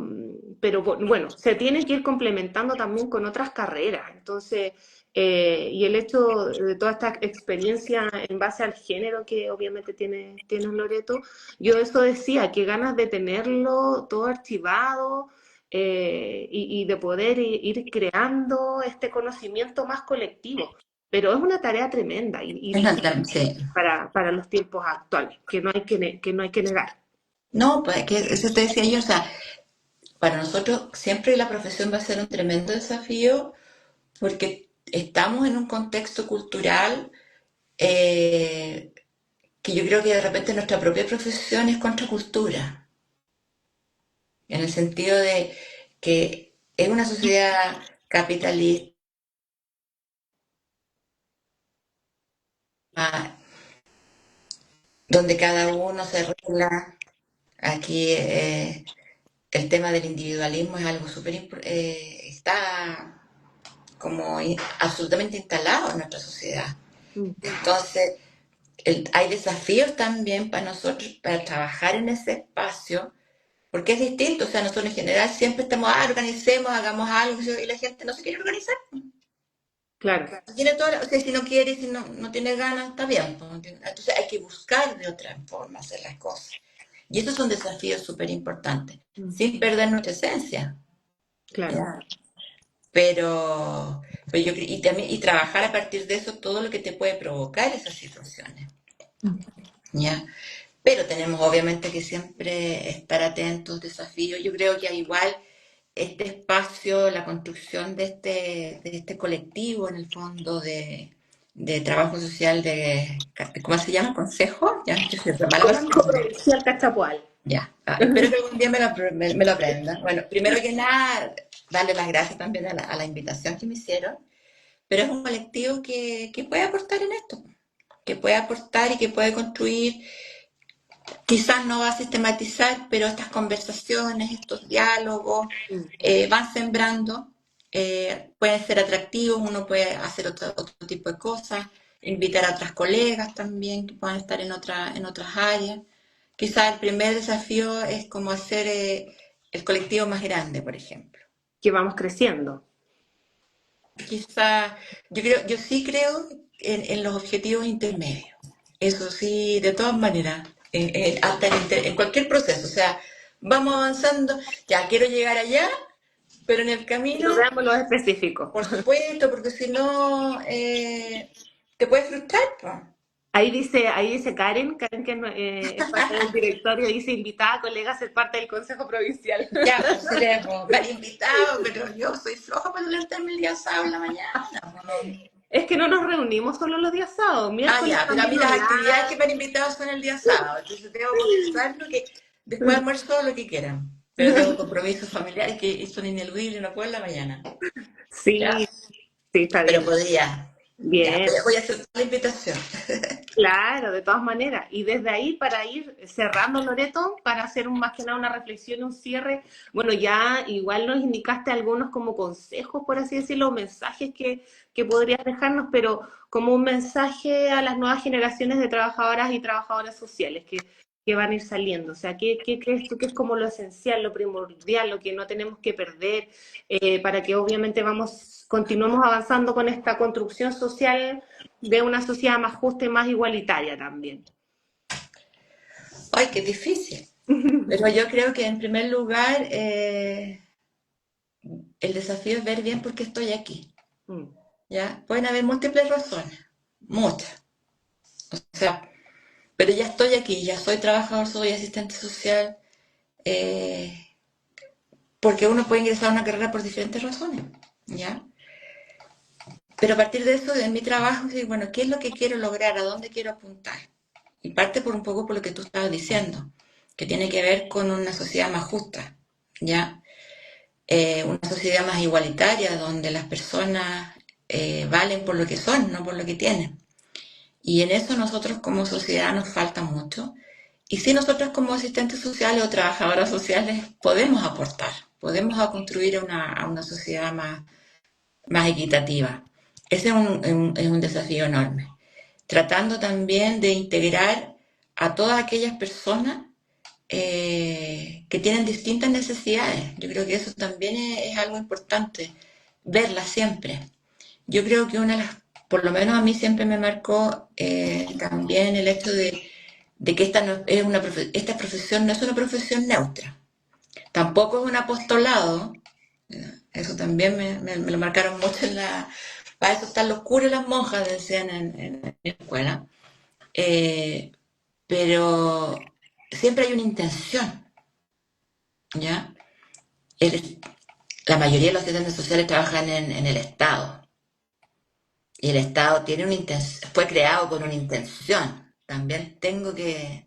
bueno, se tienen que ir complementando también con otras carreras. Entonces, y el hecho de toda esta experiencia en base al género que obviamente tiene Loreto, yo eso decía, que ganas de tenerlo todo archivado y de poder ir creando este conocimiento más colectivo. Pero es una tarea tremenda y difícil sí. para los tiempos actuales, que no hay que no hay que negar. No, pues que eso te decía yo, o sea, para nosotros siempre la profesión va a ser un tremendo desafío porque estamos en un contexto cultural eh, que yo creo que de repente nuestra propia profesión es contracultura, en el sentido de que es una sociedad capitalista donde cada uno se regla. Aquí el tema del individualismo es algo está como absolutamente instalado en nuestra sociedad. Mm. Entonces, hay desafíos también para nosotros para trabajar en ese espacio, porque es distinto. O sea, nosotros en general siempre estamos, organicemos, hagamos algo, y la gente no se quiere organizar. Claro, Tiene o sea, si no quiere, si no tiene ganas, está bien, pues. Entonces hay que buscar de otra forma hacer las cosas. Y esos son desafíos súper importantes, mm, sin perder nuestra esencia. claro. ¿Ya? pero, y también y trabajar a partir de eso todo lo que te puede provocar esas situaciones, ¿ya? Pero tenemos obviamente que siempre estar atentos, desafíos. Yo creo que al igual este espacio, la construcción de este colectivo, en el fondo, de trabajo social, ¿cómo se llama? ¿Consejo? Ya, yo soy re mala para los Consejo nombres. Provincial Cachapoal. Ya, espero que algún día me lo aprenda. Bueno, primero que nada, darle las gracias también a la invitación que me hicieron, pero es un colectivo que puede aportar en esto, que puede aportar y que puede construir. Quizás no va a sistematizar, pero estas conversaciones, estos diálogos van sembrando, pueden ser atractivos, uno puede hacer otro tipo de cosas, invitar a otras colegas también que puedan estar en otras áreas. Quizás el primer desafío es como hacer el colectivo más grande, por ejemplo. Que vamos creciendo. Quizá, yo sí creo en los objetivos intermedios. Eso sí, de todas maneras, hasta en cualquier proceso. O sea, vamos avanzando, ya quiero llegar allá, pero en el No camino, veamos los específicos. por supuesto, porque si no, te puedes frustrar, pues. Ahí dice Karen que es parte del directorio, dice invitada a colega a ser parte del Consejo Provincial. Ya, pues seremos varios invitados, pero yo soy floja para levantarme el día sábado en la mañana, pues, no. Es que no nos reunimos solo los días sábados, Ah, miércoles ya, pero a también mí las actividades que online. me han invitado son el día sábado, entonces tengo que organizarlo que después almuerzo lo que quieran, pero tengo compromisos familiares que son ineludibles, no puedo en la mañana. Ya, Sí, sí, está pero bien. podría, ya, Bien. voy a hacer la invitación. Claro, de todas maneras. Y desde ahí, para ir cerrando, Loreto, para hacer más que nada una reflexión, un cierre, bueno, ya igual nos indicaste algunos como consejos, por así decirlo, mensajes que podrías dejarnos, pero como un mensaje a las nuevas generaciones de trabajadoras y trabajadoras sociales que van a ir saliendo. O sea, ¿qué crees tú que es como lo esencial, lo primordial, lo que no tenemos que perder, para que obviamente continuemos avanzando con esta construcción social de una sociedad más justa y más igualitaria también? Ay, qué difícil. Pero yo creo que en primer lugar el desafío es ver bien por qué estoy aquí. Mm. ¿Ya? Pueden haber múltiples razones, muchas. O sea, pero ya estoy aquí, ya soy trabajador, soy asistente social, eh, porque uno puede ingresar a una carrera por diferentes razones, ¿ya? Pero a partir de eso, de mi trabajo, es decir, bueno, ¿qué es lo que quiero lograr? ¿A dónde quiero apuntar? Y parte por un poco por lo que tú estabas diciendo, que tiene que ver con una sociedad más justa, ¿ya? Una sociedad más igualitaria, donde las personas valen por lo que son, no por lo que tienen. Y en eso nosotros como sociedad nos falta mucho. Y sí, nosotros como asistentes sociales o trabajadoras sociales podemos aportar, podemos a construir a una sociedad más equitativa. Ese es un desafío enorme. Tratando también de integrar a todas aquellas personas que tienen distintas necesidades. Yo creo que eso también es algo importante, verlas siempre. Yo creo que una de las, por lo menos a mí siempre me marcó también el hecho de que esta, no es esta profesión no es una profesión neutra, tampoco es un apostolado, eso también me lo marcaron mucho en la... Para eso están los curas y las monjas, decían en mi escuela. Eh, pero siempre hay una intención, ¿ya? El- la mayoría de los asistentes sociales trabajan en el Estado. Y el Estado tiene una fue creado con una intención. También tengo que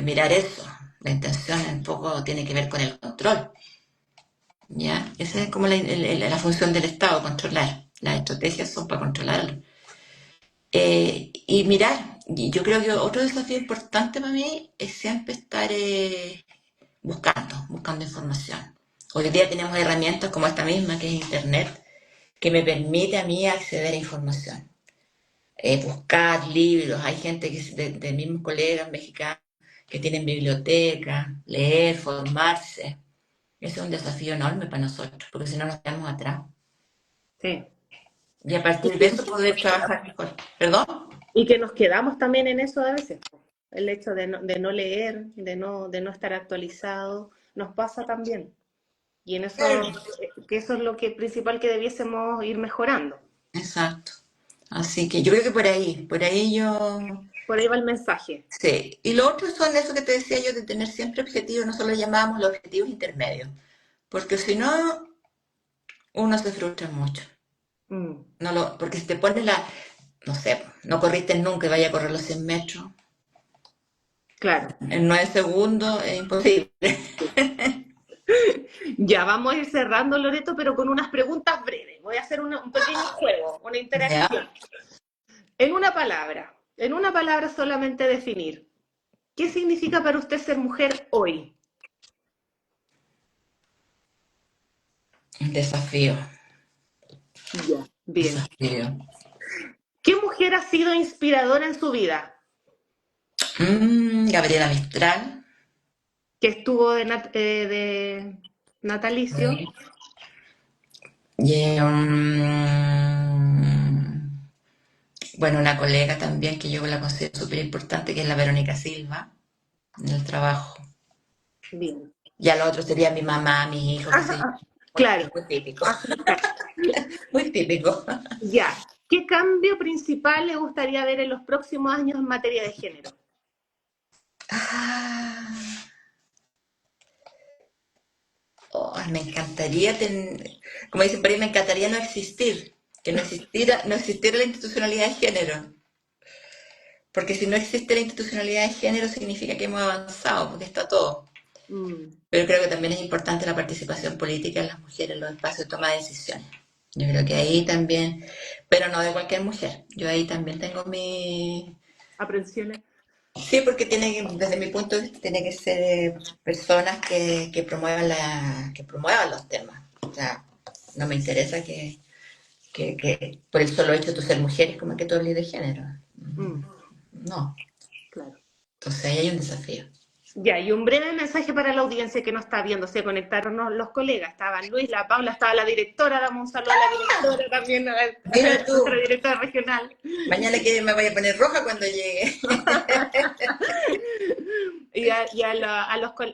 mirar eso. La intención un poco tiene que ver con el control. ¿Ya? Esa es como la función del Estado, controlar. Las estrategias son para controlarlo. Y mirar, y yo creo que otro desafío importante para mí es siempre estar buscando información. Hoy día tenemos herramientas como esta misma, que es Internet, que me permite a mí acceder a información. Buscar libros, hay gente que de mismos colegas mexicanos que tienen bibliotecas, leer, formarse. Ese es un desafío enorme para nosotros, porque si no nos quedamos atrás. Sí. Y a partir de eso poder trabajar mejor. ¿Perdón? Y que nos quedamos también en eso a veces. El hecho de no leer, de no estar actualizado, nos pasa también. Y en eso, Claro, que eso es lo que principal que debiésemos ir mejorando. exacto. Así que yo creo que por ahí yo, Por ahí va el mensaje. sí. Y lo otro son eso que te decía yo de tener siempre objetivos, nosotros los llamábamos los objetivos intermedios, porque si no, uno se frustra mucho. Mm, Porque si te pones no sé, no corriste nunca y vaya a correr los 100 metros, claro. en 9 segundos es imposible. Ya vamos a ir cerrando, Loreto, pero con unas preguntas breves. Voy a hacer un pequeño juego, una interacción. ¿Ya? En una palabra solamente definir. ¿Qué significa para usted ser mujer hoy? Desafío, Ya. Bien. desafío. ¿Qué mujer ha sido inspiradora en su vida? Gabriela Mistral. Que estuvo de natalicio. Y, bueno, una colega también que yo la considero súper importante, que es la Verónica Silva, en el trabajo. Bien. Ya lo otro sería mi mamá, mis hijos, qué sé yo. Muy, Claro. muy típico, Africano. muy típico. Ya. ¿Qué cambio principal le gustaría ver en los próximos años en materia de género? Ah, oh, me encantaría como dicen por ahí, me encantaría no existir, que no existiera la institucionalidad de género. Porque si no existe la institucionalidad de género significa que hemos avanzado, porque está todo. Mm. Pero creo que también es importante la participación política de las mujeres en los espacios de toma de decisiones. Yo creo que ahí también, pero no de cualquier mujer. Yo ahí también tengo mi... Aprensiones. Sí, porque desde mi punto de vista, tiene que ser personas que promuevan que promuevan los temas. O sea, no me interesa que por el solo hecho de tú ser mujer es como que tú hables de género. Mm, No. claro. Entonces ahí hay un desafío. Ya, y un breve mensaje para la audiencia que no está viendo. Se conectaron los colegas. Estaban Luis, la Paula, estaba la directora. Damos un saludo a la directora también, a Mira nuestra tú, directora regional. mañana que me voy a poner roja cuando llegue.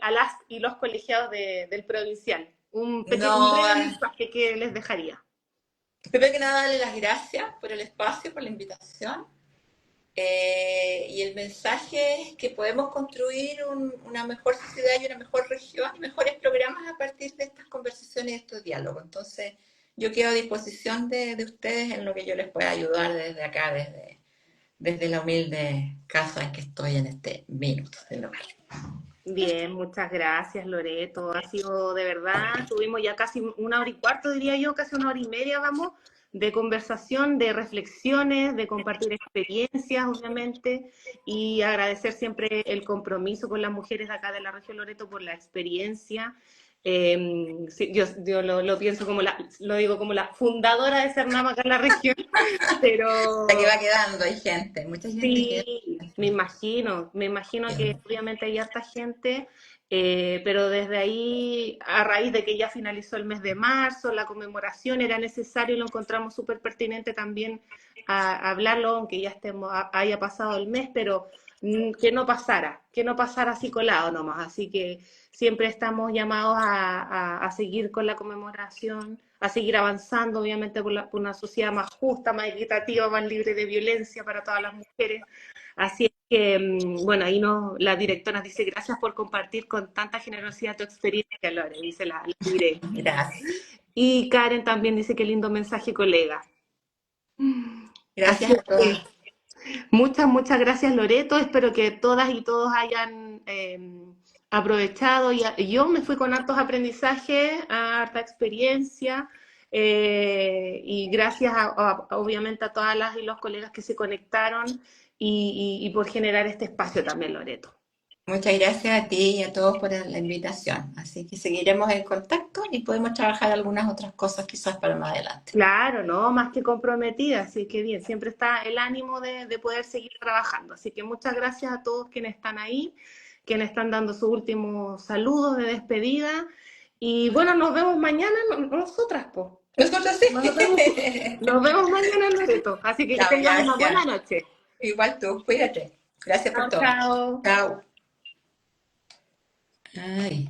A las y los colegiados del provincial. Un No, breve mensaje que les dejaría. primero que nada, darle las gracias por el espacio, por la invitación. Y el mensaje es que podemos construir una mejor sociedad y una mejor región y mejores programas a partir de estas conversaciones y estos diálogos. Entonces, yo quedo a disposición de ustedes en lo que yo les pueda ayudar desde acá, desde la humilde casa en que estoy en este minuto del hogar. Bien, muchas gracias, Loreto. Ha sido de verdad, tuvimos ya casi una hora y cuarto, diría yo, casi una hora y media, vamos, de conversación, de reflexiones, de compartir experiencias, obviamente, y agradecer siempre el compromiso con las mujeres de acá de la región Loreto por la experiencia. Sí, yo lo pienso como lo digo como la fundadora de Cernama acá en la región, La que pero va quedando, hay gente, mucha gente que... sí, me imagino que obviamente hay harta gente, pero desde ahí, a raíz de que ya finalizó el mes de marzo, la conmemoración era necesario y lo encontramos súper pertinente también a hablarlo, aunque ya haya pasado el mes, pero que no pasara así colado nomás. Así que siempre estamos llamados a seguir con la conmemoración, a seguir avanzando, obviamente, por una sociedad más justa, más equitativa, más libre de violencia para todas las mujeres. Así es que, bueno, ahí la directora nos dice gracias por compartir con tanta generosidad tu experiencia, Lore, dice la directora. Gracias. Y Karen también dice qué lindo mensaje, colega. Gracias Así a es todas. que muchas gracias, Loreto. Espero que todas y todos hayan aprovechado. Y yo me fui con hartos aprendizajes, harta experiencia. Y gracias, obviamente, a todas las y los colegas que se conectaron y por generar este espacio también, Loreto. Muchas gracias a ti y a todos por la invitación. Así que seguiremos en contacto y podemos trabajar algunas otras cosas quizás para más adelante. Claro, no, más que comprometida, así que bien, siempre está el ánimo de poder seguir trabajando. Así que muchas gracias a todos quienes están ahí, quienes están dando sus últimos saludos de despedida. Y bueno, nos vemos mañana nosotras, pues. Nosotros Nos vemos, sí. nos vemos mañana, Loreto. Así que Chao, tengan una buena gracias. noche. Igual tú, cuídate. Gracias por Chao, todo. chao. Chao. Ay.